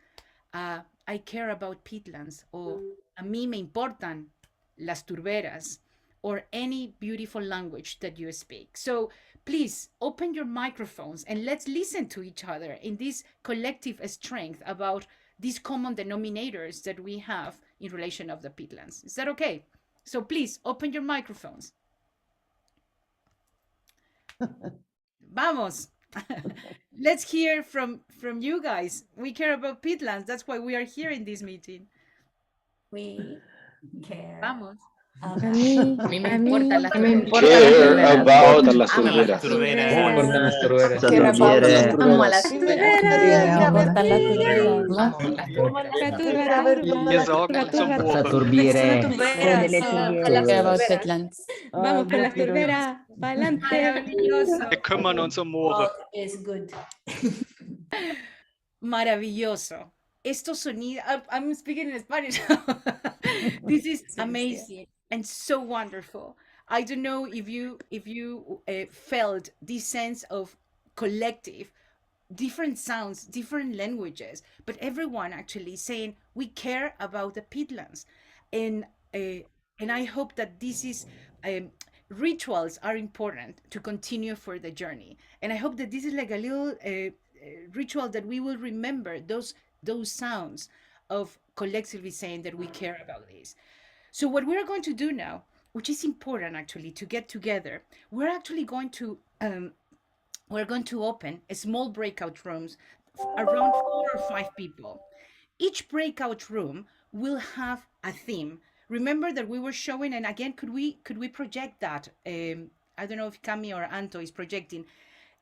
I care about peatlands, or a mí me importan las turberas, or any beautiful language that you speak. So please open your microphones and let's listen to each other in this collective strength about these common denominators that we have in relation of the peatlands. Is that okay? So please open your microphones. Vamos. Let's hear from you guys. We care about peatlands. That's why we are here in this meeting. We care. Vamos. A mí, A mí me a mí, importan las me turberas. importan las Care turberas. about Amo las turberas. turberas. Care about Turberas. Amo a las Las turberas. turberas, Me importan las turberas. Amo las turberas. la turba, turba, turba, turba. Turbire. Care about peatlands. Vamos con las turberas, para adelante. Maravilloso. Wir kümmern uns um Moore. Is good. Maravilloso. Estos sonidos, I'm speaking in Spanish. This is amazing and so wonderful. I don't know if you felt this sense of collective, different sounds, different languages, but everyone actually saying we care about the peatlands, and I hope that this is rituals are important to continue for the journey, and I hope that this is like a little ritual that we will remember those sounds of collectively saying that we care about this. So what we're going to do now, which is important actually to get together, we're actually going to open a small breakout rooms around 4 or 5 people. Each breakout room will have a theme. Remember that we were showing, and again, could we project that? I don't know if Cami or Anto is projecting.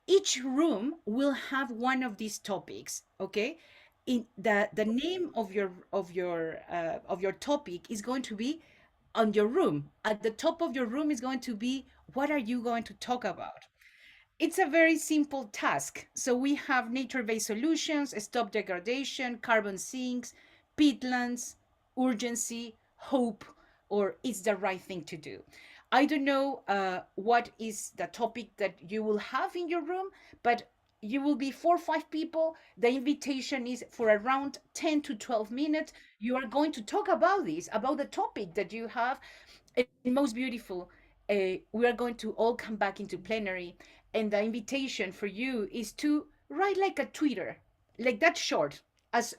each room will have one of these topics, okay? In the name of your topic is going to be on your room. At the top of your room is going to be, what are you going to talk about? It's a very simple task. So we have nature-based solutions, stop degradation, carbon sinks, peatlands, urgency, hope, or it's the right thing to do. I don't know what is the topic that you will have in your room, but you will be 4 or 5 people. The invitation is for around 10 to 12 minutes. You are going to talk about this, about the topic that you have. And most beautiful, we are going to all come back into plenary, and the invitation for you is to write like a Twitter, like that short as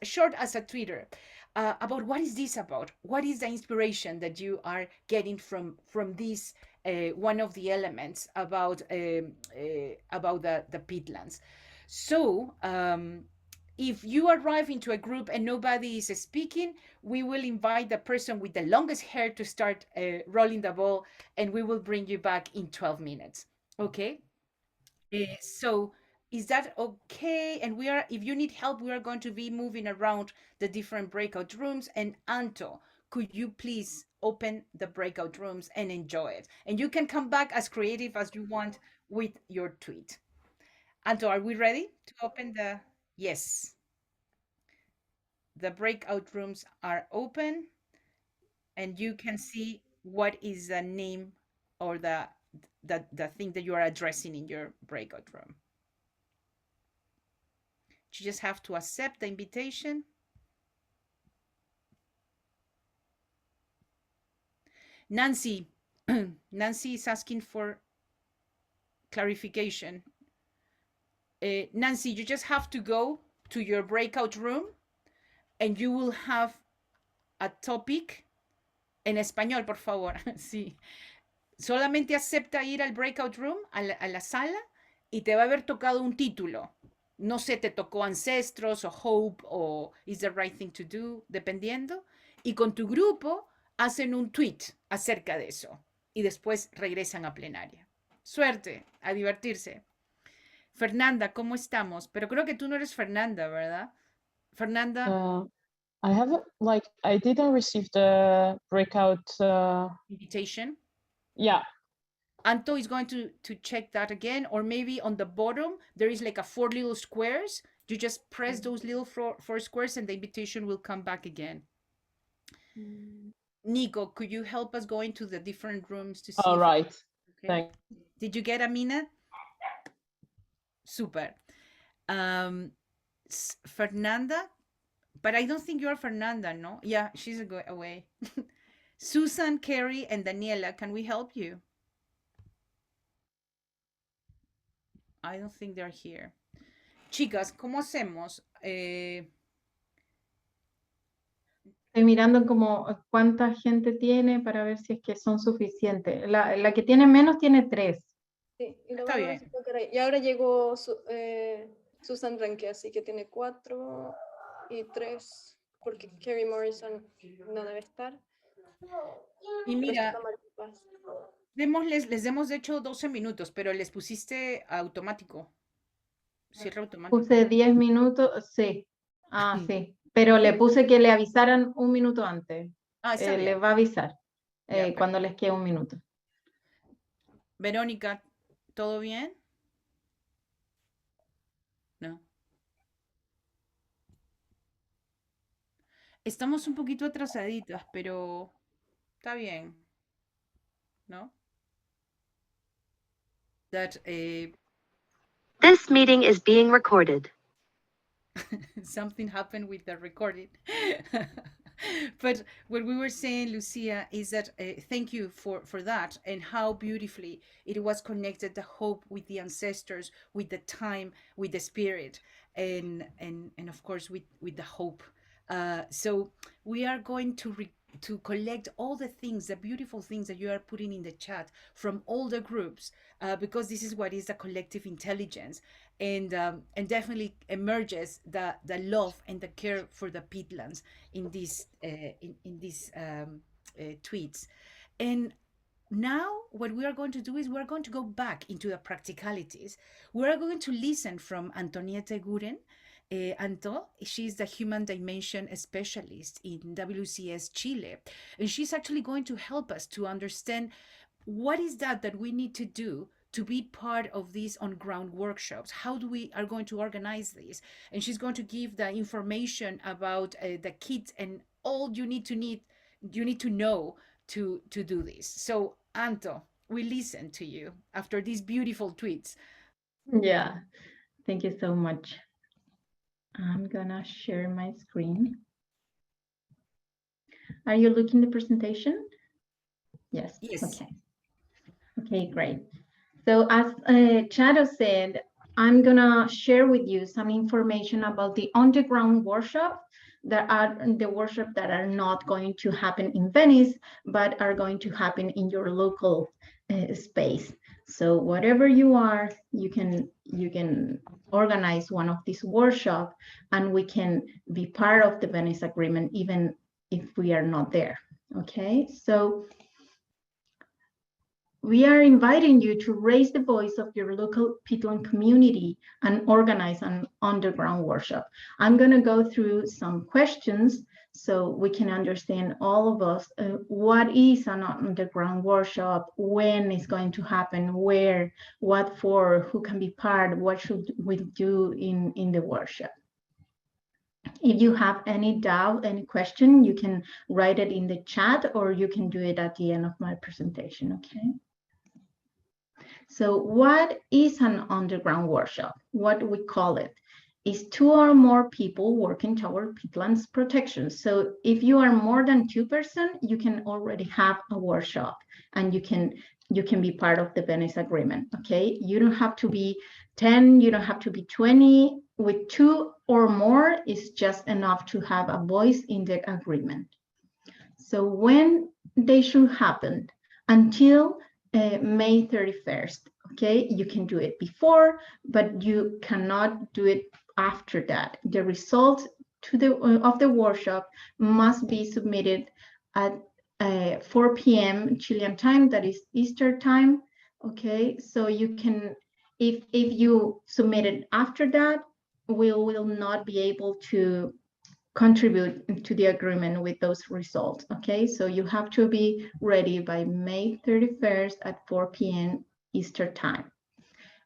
a Twitter, about what is this about? What is the inspiration that you are getting from this one of the elements about the peatlands? So if you arrive into a group and nobody is speaking, we will invite the person with the longest hair to start rolling the ball, and we will bring you back in 12 minutes. Okay? So is that okay? And we are, if you need help, we are going to be moving around the different breakout rooms. And Anto, could you please open the breakout rooms and enjoy it? And you can come back as creative as you want with your tweet. Anto, are we ready to open the, yes. The breakout rooms are open, and you can see what is the name or the thing that you are addressing in your breakout room. You just have to accept the invitation. Nancy, Nancy is asking for clarification. Nancy, you just have to go to your breakout room and you will have a topic en español, por favor. Sí. Solamente acepta ir al breakout room, a la sala, y te va a haber tocado un título. No sé, te tocó Ancestros o Hope o Is the Right Thing to Do, dependiendo. Y con tu grupo hacen un tweet acerca de eso. Y después regresan a plenaria. Suerte, a divertirse. Fernanda, ¿cómo estamos? Pero creo que tú no eres Fernanda, ¿verdad? Fernanda. I haven't, like, I didn't receive the breakout. Invitation. Yeah. Anto is going to check that again, or maybe on the bottom, there is like a 4 little squares. You just press those little four squares and the invitation will come back again. Nico, could you help us go into the different rooms to see? All right. Okay. Thanks. Did you get Amina? Super. Fernanda, but I don't think you're Fernanda, no? Yeah, she's away. Susan, Carrie, and Daniela, can we help you? I don't think they're here. Chicas, ¿cómo hacemos? Estoy mirando como cuánta gente tiene para ver si es que son suficientes. La que tiene menos tiene 3. Sí, y, Está bien. y ahora llegó Susan Ranke, así que tiene 4 y 3, porque Kerry Morrison no debe estar. Y mira, les demos de hecho 12 minutos, pero les pusiste automático. Cierre automático. Puse 10 minutos, sí. Ah, sí. Pero le puse que le avisaran un minuto antes. Ah, está bien. Le va a avisar cuando les quede un minuto. Verónica, ¿todo bien? No. Estamos un poquito atrasaditas, pero está bien. ¿No? That This meeting is being recorded. something happened with the recording. But what we were saying, Lucia, is that thank you for that, and how beautifully it was connected, the hope with the ancestors, with the time, with the spirit, and of course with the hope. So we are going to collect all the things, the beautiful things that you are putting in the chat from all the groups, because this is what is the collective intelligence, and definitely emerges the love and the care for the peatlands in these tweets. And now what we are going to do is we're going to go back into the practicalities. We're going to listen from Antonieta Guren. Anto, she's the human dimension specialist in WCS Chile, and she's actually going to help us to understand what is that we need to do to be part of these on-ground workshops. How do we are going to organize this? And she's going to give the information about the kits and all you need to know to do this. So Anto, we listen to you after these beautiful tweets. Yeah, thank you so much. I'm gonna share my screen. Are you looking the presentation? Yes. Yes. Okay. Okay, great. So as Chado said, I'm gonna share with you some information about the underground workshop that are the workshop that are not going to happen in Venice, but are going to happen in your local space. So whatever you are, you can organize one of these workshops, and we can be part of the Venice Agreement even if we are not there. Okay, so we are inviting you to raise the voice of your local peatland community and organize an underground workshop. I'm going to go through some questions so we can understand all of us what is an underground workshop, when it's going to happen, where, what for, who can be part, what should we do in the workshop. If you have any doubt, any question, you can write it in the chat, or you can do it at the end of my presentation, okay? So what is an underground workshop? What we call it is 2 or more people working toward peatlands protection. So if you are more than 2 persons, you can already have a workshop, and you can be part of the Venice Agreement, okay? You don't have to be 10, you don't have to be 20. With 2 or more is just enough to have a voice in the agreement. So when they should happen? Until May 31st, okay? You can do it before, but you cannot do it after that. The results of the workshop must be submitted at 4 p.m. Chilean time, that is Easter time, okay? So you can, if you submit it after that, we will not be able to contribute to the agreement with those results, okay? So you have to be ready by May 31st at 4 p.m. Eastern time.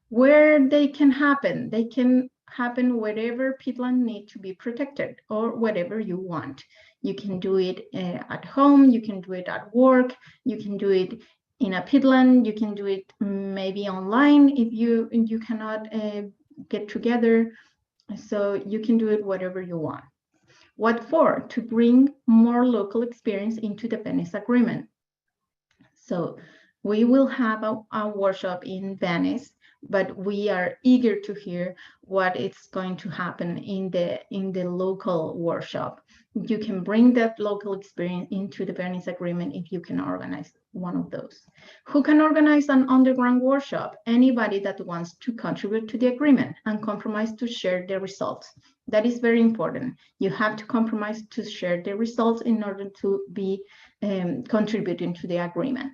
Where they can happen? They can happen wherever peatland need to be protected, or whatever you want. You can do it at home, you can do it at work, you can do it in a peatland, you can do it maybe online if you cannot get together. So you can do it whatever you want. What for? To bring more local experience into the Venice Agreement. So we will have a workshop in Venice, but we are eager to hear what is going to happen in the local workshop. You can bring that local experience into the Venice Agreement if you can organize one of those. Who can organize an underground workshop? Anybody that wants to contribute to the agreement and compromise to share the results. That is very important. You have to compromise to share the results in order to be contributing to the agreement.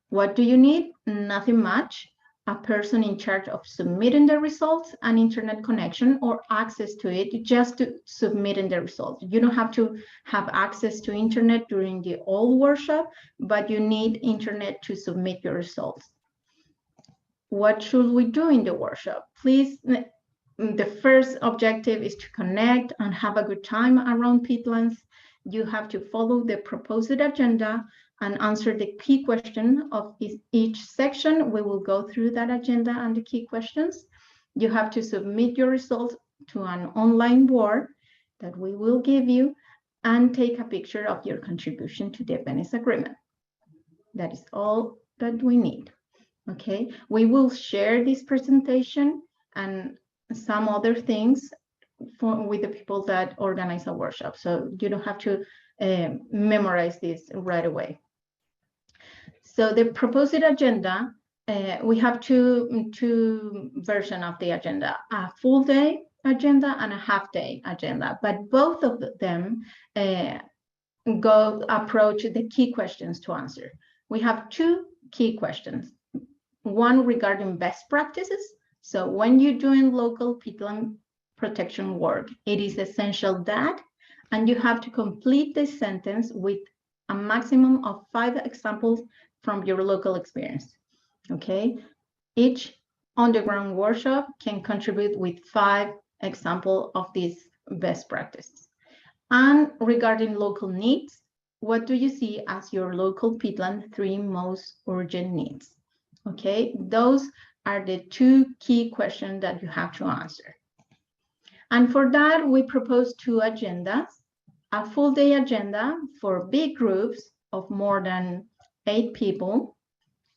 What do you need? Nothing much. A person in charge of submitting the results, an internet connection or access to it, just to submitting the results. You don't have to have access to internet during the whole workshop, but you need internet to submit your results. What should we do in the workshop? Please, the first objective is to connect and have a good time around peatlands. You have to follow the proposed agenda and answer the key question of each section. We will go through that agenda and the key questions. You have to submit your results to an online board that we will give you, and take a picture of your contribution to the Venice Agreement. That is all that we need. Okay, we will share this presentation and some other things with the people that organize a workshop. So you don't have to memorize this right away. So the proposed agenda, we have two versions of the agenda, a full day agenda and a half day agenda, but both of them approach the key questions to answer. We have two key questions. One regarding best practices. So when you're doing local peatland protection work, it is essential that, and you have to complete this sentence with a maximum of 5 examples from your local experience. Okay, each on-the-ground workshop can contribute with 5 examples of these best practices. And regarding local needs, what do you see as your local peatland 3 most urgent needs? Okay, those are the 2 key questions that you have to answer. And for that, we propose 2 agendas, a full day agenda for big groups of more than 8 people,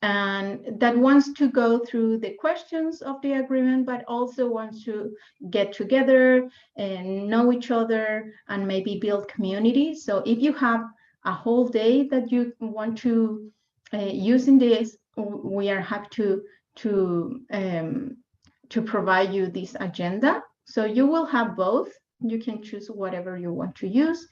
and that wants to go through the questions of the agreement, but also wants to get together and know each other and maybe build community. So if you have a whole day that you want to use in this, we are happy to provide you this agenda. So you will have both. You can choose whatever you want to use.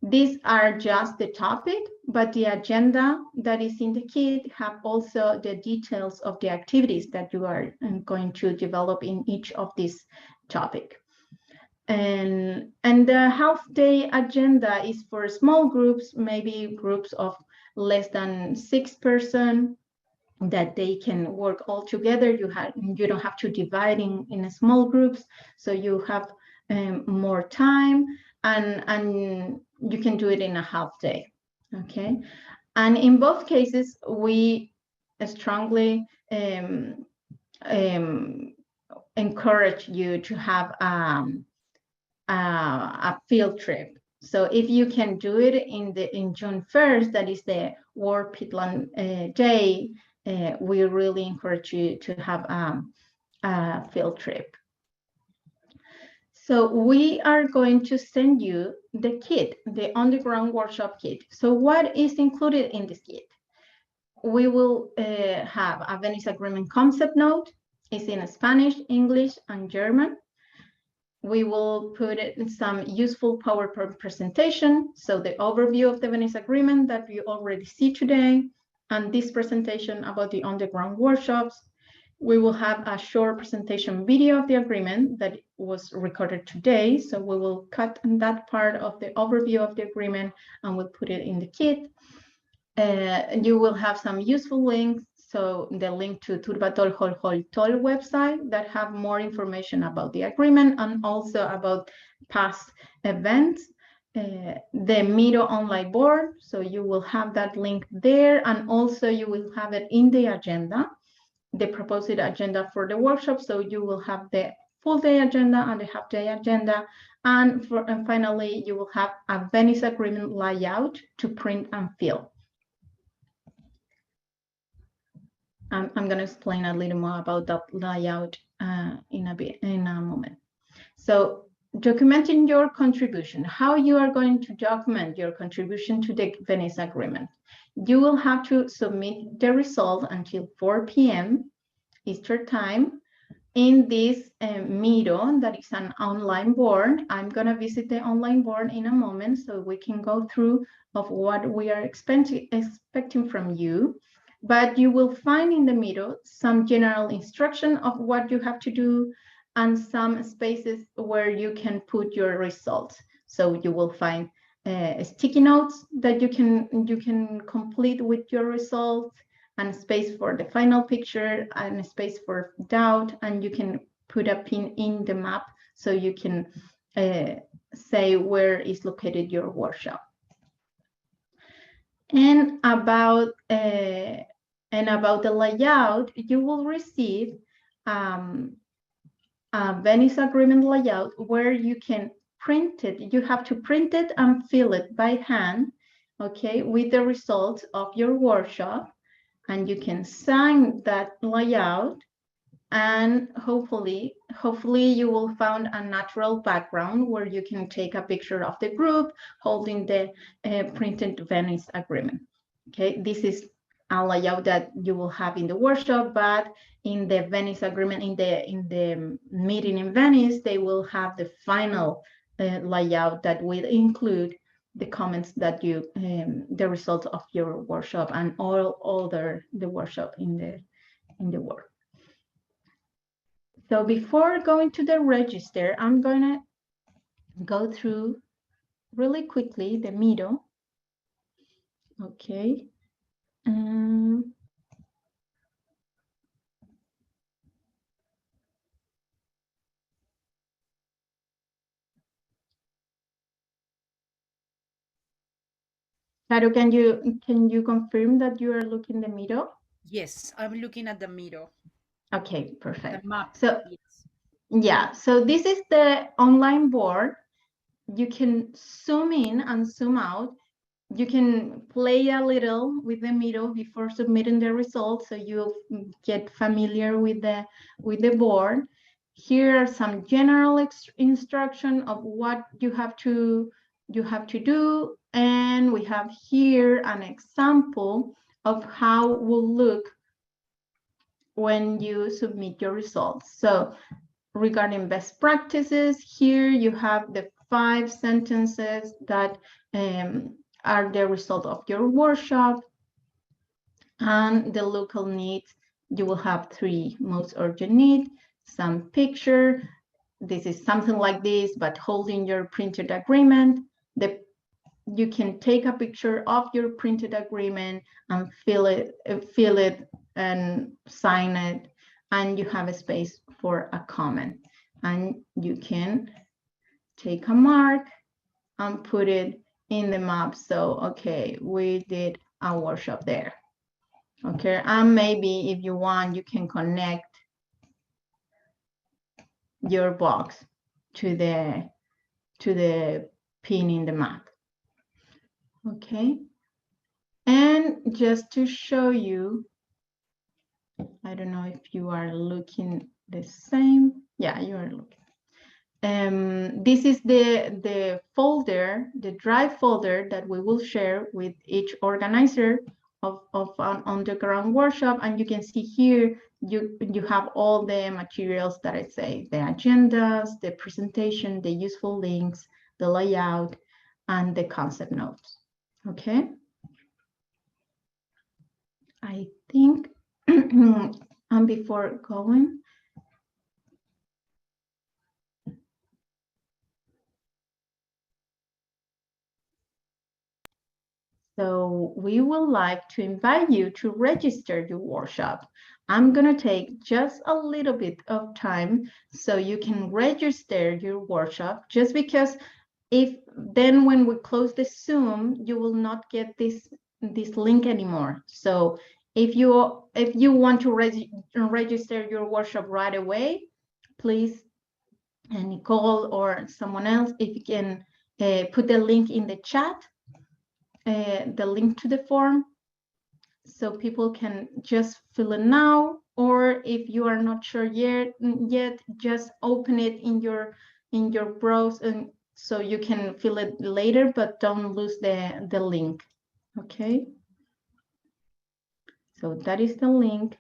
These are just the topic, but the agenda that is in the kit have also the details of the activities that you are going to develop in each of these topics. And the half-day agenda is for small groups, maybe groups of less than 6 persons, that they can work all together. You don't have to divide in small groups, so you have more time, and you can do it in a half day. Okay, and in both cases we strongly encourage you to have a field trip. So if you can do it in June 1st, that is the World Peatland Day, we really encourage you to have a field trip. So we are going to send you the kit, the on-the-ground workshop kit. So what is included in this kit? We will have a Venice Agreement concept note. It's in Spanish, English, and German. We will put in some useful PowerPoint presentation. So the overview of the Venice Agreement that you already see today, and this presentation about the on-the-ground workshops. We will have a short presentation video of the agreement that was recorded today. So we will cut that part of the overview of the agreement and we'll put it in the kit. You will have some useful links. So the link to Turbatol Hol Hol Tol website that have more information about the agreement and also about past events. The Miro online board. So you will have that link there, and also you will have it in the agenda, the proposed agenda for the workshop. So you will have the full day agenda and the half day agenda. And finally, you will have a Venice Agreement layout to print and fill. I'm going to explain a little more about that layout in a moment. So documenting your contribution, how you are going to document your contribution to the Venice Agreement. You will have to submit the result until 4 p.m. Eastern time in this Miro, that is an online board. I'm going to visit the online board in a moment so we can go through of what we are expecting from you. But you will find in the Miro some general instruction of what you have to do and some spaces where you can put your results. So you will find sticky notes that you can complete with your results, and space for the final picture, and a space for doubt, and you can put a pin in the map so you can say where is located your workshop. And about the layout, you will receive a Venice Agreement layout where you can print it. You have to print it and fill it by hand, okay, with the results of your workshop. And you can sign that layout, and hopefully you will find a natural background where you can take a picture of the group holding the printed Venice Agreement. Okay, this is a layout that you will have in the workshop, but in the Venice Agreement, in the meeting in Venice, they will have the final layout that will include the comments that you, the results of your workshop and all the workshop in the work. So before going to the register, I'm gonna go through really quickly the Miro. Okay. Caro, can you confirm that you are looking the Miro? Yes, I'm looking at the Miro. Okay, perfect. The map. So yes. yeah, so this is the online board. You can zoom in and zoom out. You can play a little with the Miro before submitting the results, so you get familiar with the board. Here are some general instruction of what you have to do, and we have here an example of how it will look when you submit your results. So regarding best practices, here you have the 5 sentences that are the result of your workshop, and the local needs. You will have 3 most urgent needs, some picture. This is something like this, but holding your printed agreement. You can take a picture of your printed agreement and fill it and sign it, and you have a space for a comment. And you can take a mark and put it in the map. So, okay, we did a workshop there. Okay, and maybe if you want, you can connect your box to the pin in the map. Okay, and just to show you, I don't know if you are looking the same. Yeah, you are looking. This is the folder, the drive folder that we will share with each organizer of an underground workshop. And you can see here, you have all the materials that I say, the agendas, the presentation, the useful links, the layout, and the concept notes. Okay. I think, and before going, so we would like to invite you to register your workshop. I'm going to take just a little bit of time so you can register your workshop, just because if then when we close the Zoom, you will not get this link anymore. So if you want to register your workshop right away, please, Nicole or someone else, if you can put the link in the chat, the link to the form, so people can just fill it now. Or if you are not sure yet, just open it in your browser, so you can fill it later, but don't lose the link. Okay, so that is the link.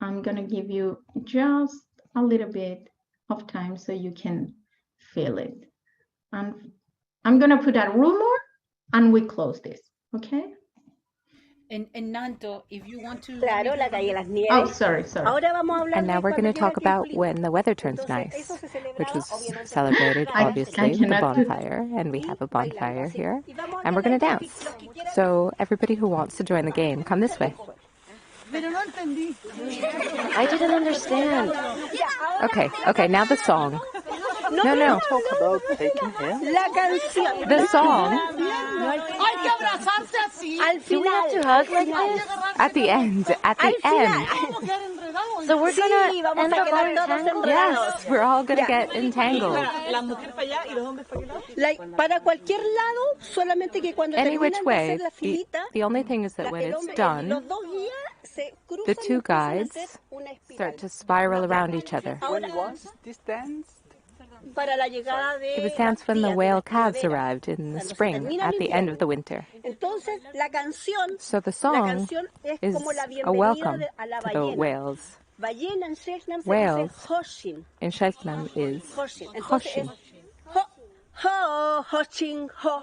I'm gonna give you just a little bit of time so you can fill it, and I'm gonna put a rumor and we close this. Okay. And Nanto, if you want to... Claro, la calle Las Nieves. Oh, sorry. Ahora vamos a hablar And now we're going to talk about when the weather turns Entonces, nice, eso se which celebraba, was obviamente, celebrated, con obviously, with a cannot put- bonfire. And we have a bonfire así. here. Y vamos a And we're going to hablar dance. los que quieran. So everybody who wants to join the game, come this way. I didn't understand. Okay, now the song. No. Talk about taking hands. La canción. The song Al final. Do we have to hug like this? at the end. So we're gonna end up all entangled? Yes, we're all going to get entangled. Like, para cualquier lado, solamente que cuando Any which terminan de way, hacer la filita, the only thing is that when it's done, los dos guías se cruzan the y two empiezan a guides hacer una espiral. start to spiral around each other. When was this dance? Para la llegada de It was danced when the las whale crías de calves primavera. arrived in the Cuando se spring, termina el at the end of invierno. the winter. Entonces, la canción, So the la song canción es is como la a bienvenida welcome a la to the ballena. whales. Ballena en Shetland se Whales dice Hoshin. in Shetland is Hoshin. Entonces Hoshin. es ho, ho, Hoshin, ho.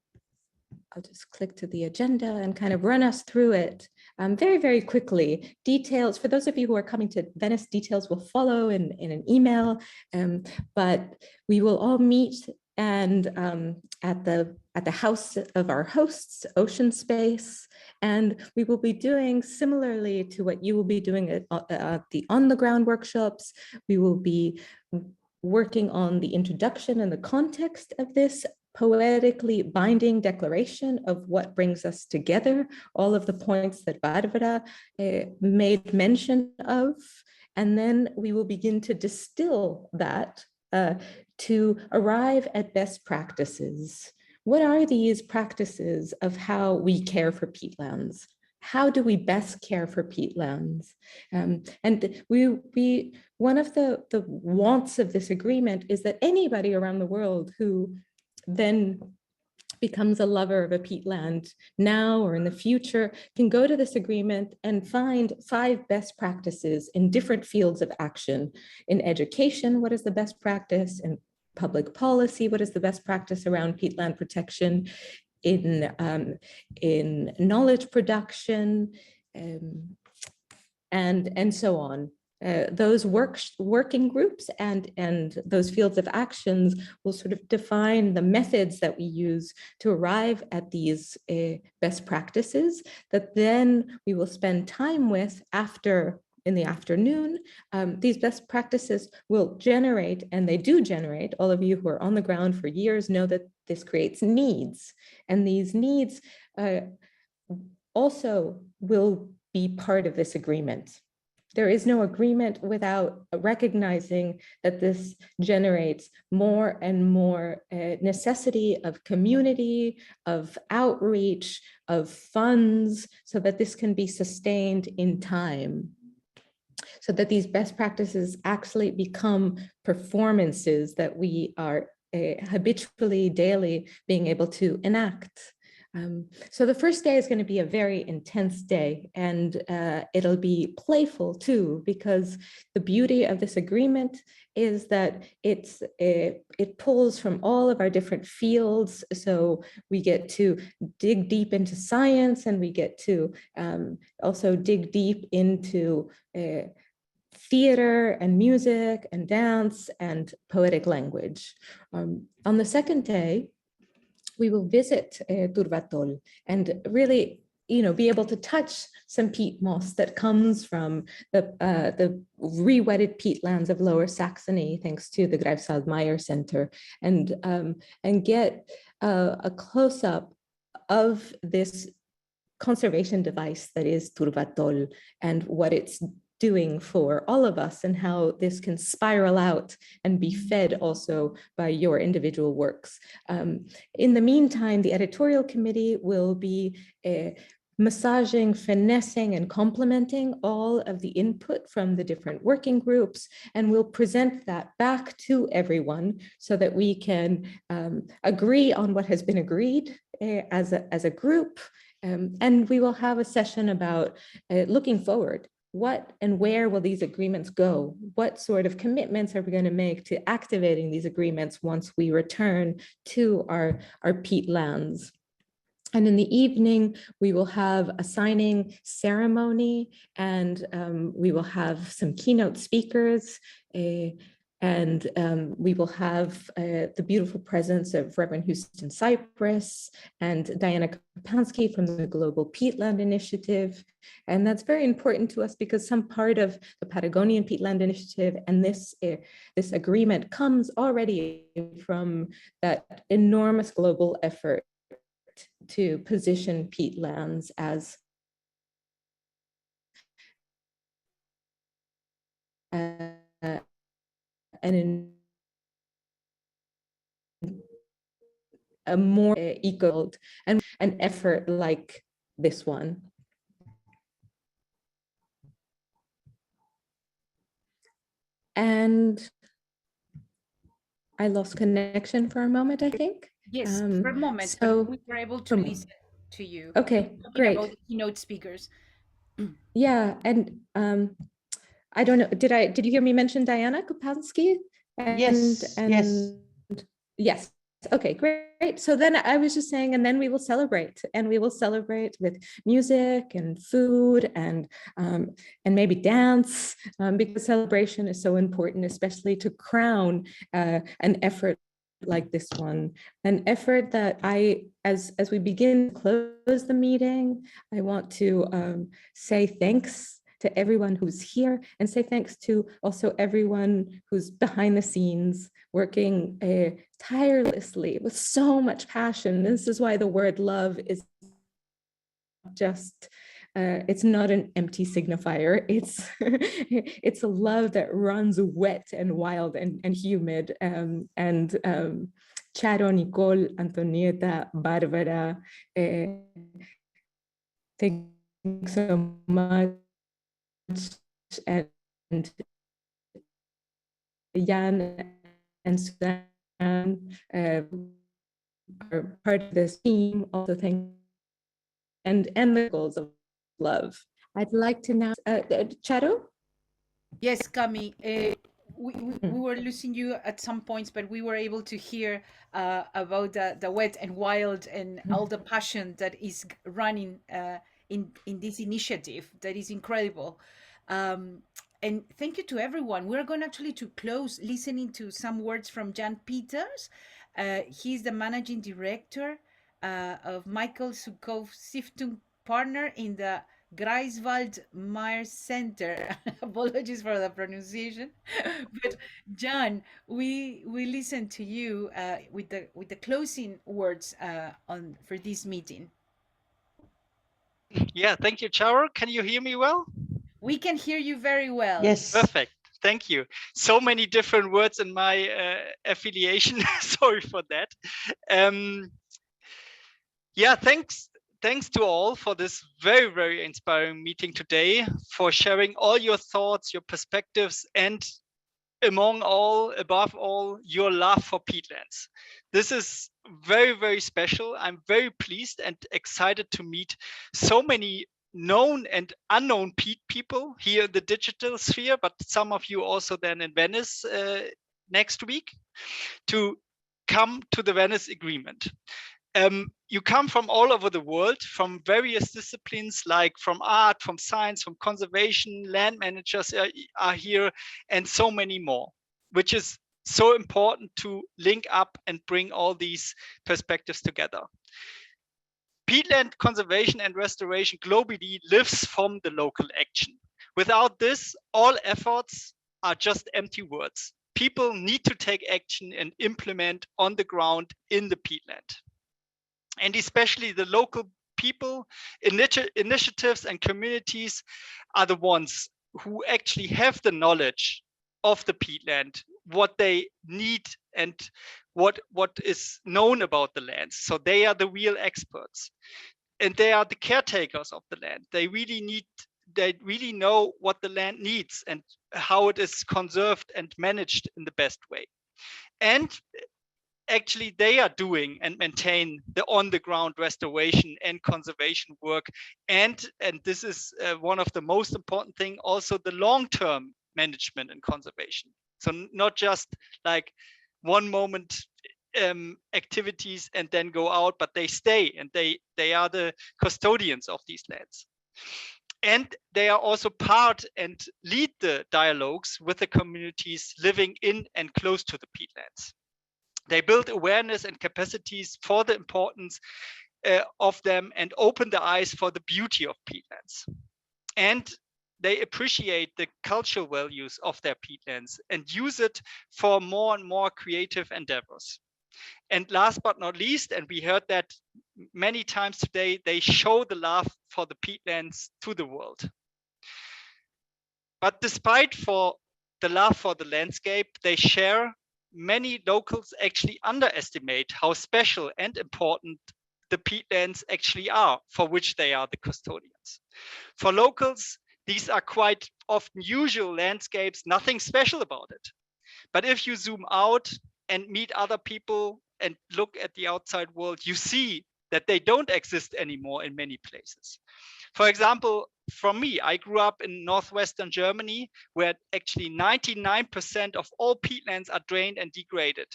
I'll just click to the agenda and kind of run us through it very, very quickly. Details, for those of you who are coming to Venice, details will follow in an email, but we will all meet and at the house of our hosts, Ocean Space, and we will be doing similarly to what you will be doing at the on-the-ground workshops. We will be working on the introduction and the context of this poetically binding declaration of what brings us together, all of the points that Barbara made mention of. And then we will begin to distill that to arrive at best practices. What are these practices of how we care for peatlands? How do we best care for peatlands? And one of the wants of this agreement is that anybody around the world who then becomes a lover of a peatland now or in the future can go to this agreement and find 5 best practices in different fields of action. In education, what is the best practice? In public policy, what is the best practice around peatland protection? In knowledge production, and so on. Those working groups and those fields of actions will sort of define the methods that we use to arrive at these best practices that then we will spend time with in the afternoon. These best practices will generate, and they do generate, all of you who are on the ground for years know that this creates needs, and these needs also will be part of this agreement. There is no agreement without recognizing that this generates more and more necessity of community, of outreach, of funds, so that this can be sustained in time. So that these best practices actually become performances that we are habitually, daily being able to enact. So the first day is going to be a very intense day, and it'll be playful too, because the beauty of this agreement is that it pulls from all of our different fields. So we get to dig deep into science, and we get to also dig deep into theater and music and dance and poetic language. On the second day, we will visit Turvatol and really, be able to touch some peat moss that comes from the re-wetted peatlands of Lower Saxony, thanks to the Greifswald Meyer Center, and get a close-up of this conservation device that is Turvatol and what it's doing for all of us, and how this can spiral out and be fed also by your individual works. In the meantime, the editorial committee will be massaging, finessing, and complementing all of the input from the different working groups, and we'll present that back to everyone so that we can agree on what has been agreed as a group. And we will have a session about looking forward. What and where will these agreements go? What sort of commitments are we going to make to activating these agreements once we return to our peatlands? And in the evening, we will have a signing ceremony, and we will have some keynote speakers, and we will have the beautiful presence of Reverend Houston Cypress and Diana Kapansky from the Global Peatland Initiative. And that's very important to us because some part of the Patagonian Peatland Initiative and this agreement comes already from that enormous global effort to position peatlands as a more equal and an effort like this one. And I lost connection for a moment, I think. Yes, for a moment, so but we were able to listen to you. Okay, great. About the keynote speakers. Yeah, and I don't know, did you hear me mention Diana Kapansky? Yes, yes. Yes. Okay, great. So then I was just saying, and then we will celebrate, and we will celebrate with music and food and maybe dance, because celebration is so important, especially to crown an effort like this one, an effort that as we begin to close the meeting, I want to say thanks to everyone who's here and say thanks to also everyone who's behind the scenes working tirelessly with so much passion. This is why the word love is just it's not an empty signifier. It's it's a love that runs wet and wild and humid. Charo, Nicole, Antonieta, Barbara, thank you so much. And Jan and Suzanne are part of this team. Also, thank and the goals of love. I'd like to now, Charo? Yes, Cami. We were losing you at some points, but we were able to hear about the wet and wild and all the passion that is running in this initiative. That is incredible. And thank you to everyone. We're going actually to close listening to some words from Jan Peters. He's the managing director of Michael Sukov Stiftung partner in the Greifswald Meyer Center. Apologies for the pronunciation, but John, we listen to you with the closing words on for this meeting. Yeah, thank you, Charo. Can you hear me well? We can hear you very well. Yes. Perfect. Thank you. So many different words in my affiliation. Sorry for that. Yeah, thanks to all for this very, very inspiring meeting today, for sharing all your thoughts, your perspectives, and above all, your love for peatlands. This is very, very special. I'm very pleased and excited to meet so many known and unknown people here in the digital sphere, but some of you also then in Venice next week, to come to the Venice Agreement. You come from all over the world, from various disciplines, like from art, from science, from conservation, land managers are here, and so many more, which is so important to link up and bring all these perspectives together. Peatland conservation and restoration globally lives from the local action. Without this, all efforts are just empty words. People need to take action and implement on the ground in the peatland. And especially the local people, initiatives and communities are the ones who actually have the knowledge of the peatland, what they need and what is known about the lands. So they are the real experts, and they are the caretakers of the land. They really know what the land needs and how it is conserved and managed in the best way. And actually they are doing and maintain the on-the-ground restoration and conservation work, and this is one of the most important thing, also the long-term management and conservation. So not just like one moment activities and then go out, but they stay, and they are the custodians of these lands. And they are also part and lead the dialogues with the communities living in and close to the peatlands. They build awareness and capacities for the importance of them and open the eyes for the beauty of peatlands. And they appreciate the cultural values of their peatlands and use it for more and more creative endeavors. And last but not least, and we heard that many times today, they show the love for the peatlands to the world. But despite for the love for the landscape they share, many locals actually underestimate how special and important the peatlands actually are, for which they are the custodians. For locals, these are quite often usual landscapes, nothing special about it. But if you zoom out and meet other people and look at the outside world, you see that they don't exist anymore in many places. For example, from me, I grew up in northwestern Germany, where actually 99% of all peatlands are drained and degraded.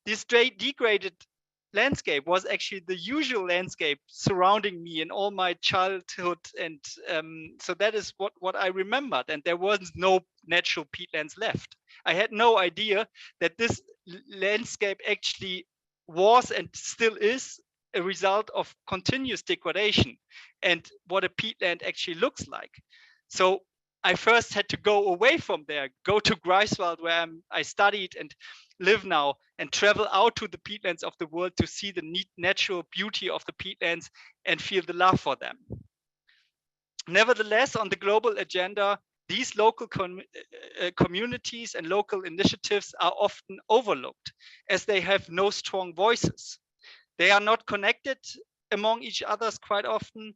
This degraded landscape was actually the usual landscape surrounding me in all my childhood, and so that is what I remembered, and there was no natural peatlands left. I had no idea that this landscape actually was and still is a result of continuous degradation and what a peatland actually looks like. So I first had to go away from there, go to Greifswald, where I studied and live now, and travel out to the peatlands of the world to see the neat natural beauty of the peatlands and feel the love for them. Nevertheless, on the global agenda, these local communities and local initiatives are often overlooked as they have no strong voices. They are not connected among each others quite often,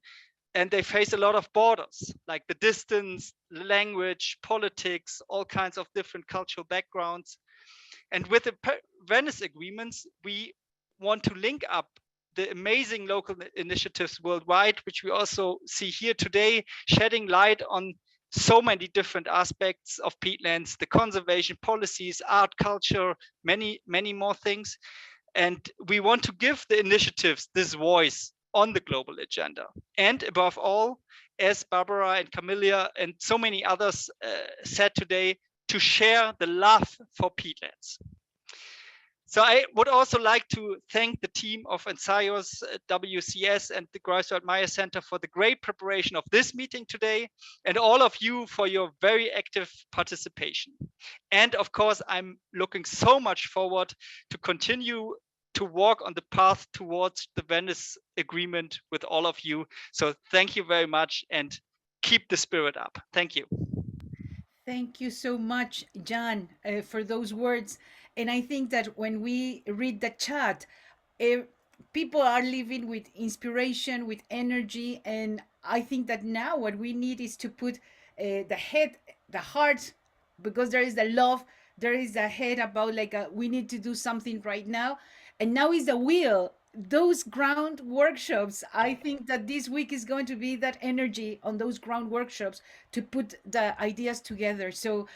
and they face a lot of borders, like the distance, language, politics, all kinds of different cultural backgrounds. And with the Venice agreements, we want to link up the amazing local initiatives worldwide, which we also see here today, shedding light on so many different aspects of peatlands, the conservation policies, art, culture, many more things. And we want to give the initiatives this voice on the global agenda. And above all, as Barbara and Camilla and so many others said today, to share the love for peatlands. So I would also like to thank the team of Ensayos, WCS, and the Greifswald Maya Center for the great preparation of this meeting today, and all of you for your very active participation. And of course, I'm looking so much forward to continue to walk on the path towards the Venice Agreement with all of you. So thank you very much, and keep the spirit up. Thank you. Thank you so much, John, for those words. And I think that when we read the chat, people are living with inspiration, with energy. And I think that now what we need is to put the head, the heart, because there is the love, there is the head about like we need to do something right now. And now is the will. Those ground workshops, I think that this week is going to be that energy on those ground workshops to put the ideas together. So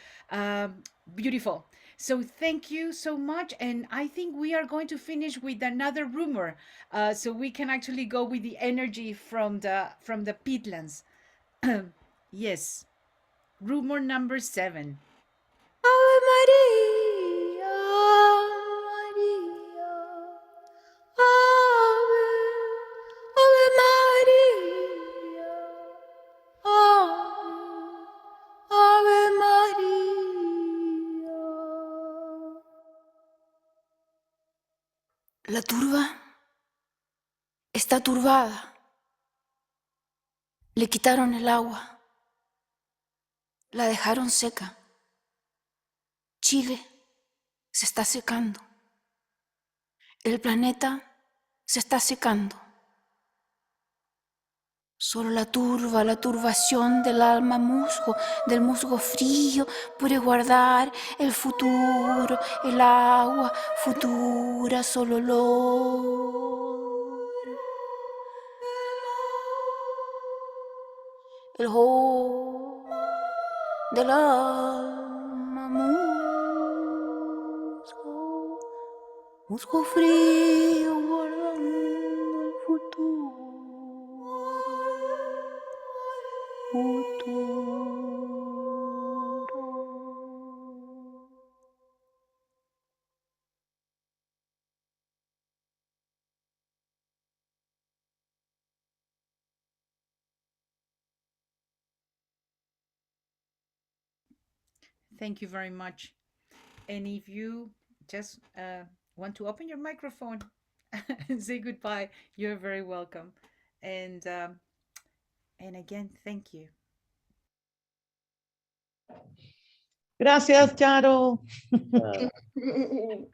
beautiful. So thank you so much. And I think we are going to finish with another rumor, so we can actually go with the energy from the peatlands. Yes, rumor number 7. Ave Maria, Maria, Ave, Ave Maria, Ave, Ave Maria. La turba está turbada. Le quitaron el agua. La dejaron seca. Chile se está secando. El planeta se está secando. Solo la turbación del alma musgo, del musgo frío, puede guardar el futuro, el agua futura, solo el ho del alma musgo frío guardando el futuro. Thank you very much. And if you just want to open your microphone and say goodbye, you're very welcome. And again, thank you. Gracias, Charo.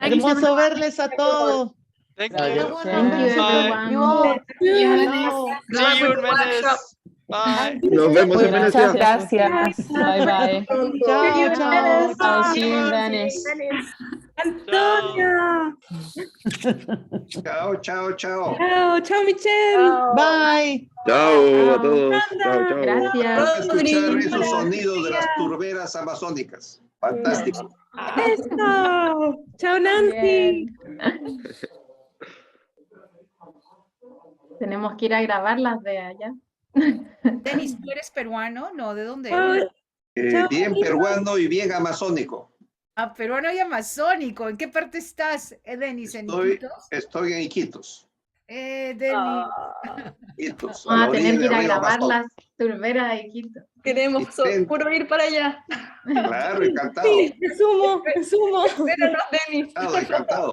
Hermoso verles a todos. Thank Thank you. you, everyone. You all. Hello. See you in Venice. Bye. Nos vemos en Venecia. Gracias. Bye bye. Chao, chao. I'll see you in Venice. Antonia. Chao, chao, chao. Chao, chao, Michelle. Bye. Chao a todos. Chao, chao. Gracias. Escuchar esos sonidos de las turberas amazónicas. Fantástico. Eso. Chao, Nancy. Tenemos que ir a grabar las de allá. Denis, ¿tú eres peruano? No, ¿de dónde eres? Bien peruano y bien amazónico. Ah, peruano y amazónico. ¿En qué parte estás, Denis? ¿En Iquitos? Estoy en Iquitos. Denis. Iquitos, Vamos a tener que ir a río grabar Amazonas. las turberas de Quito. Queremos puro ir para allá. Claro, encantado. Sí, me sumo. Espéranos, Denis. Encantado.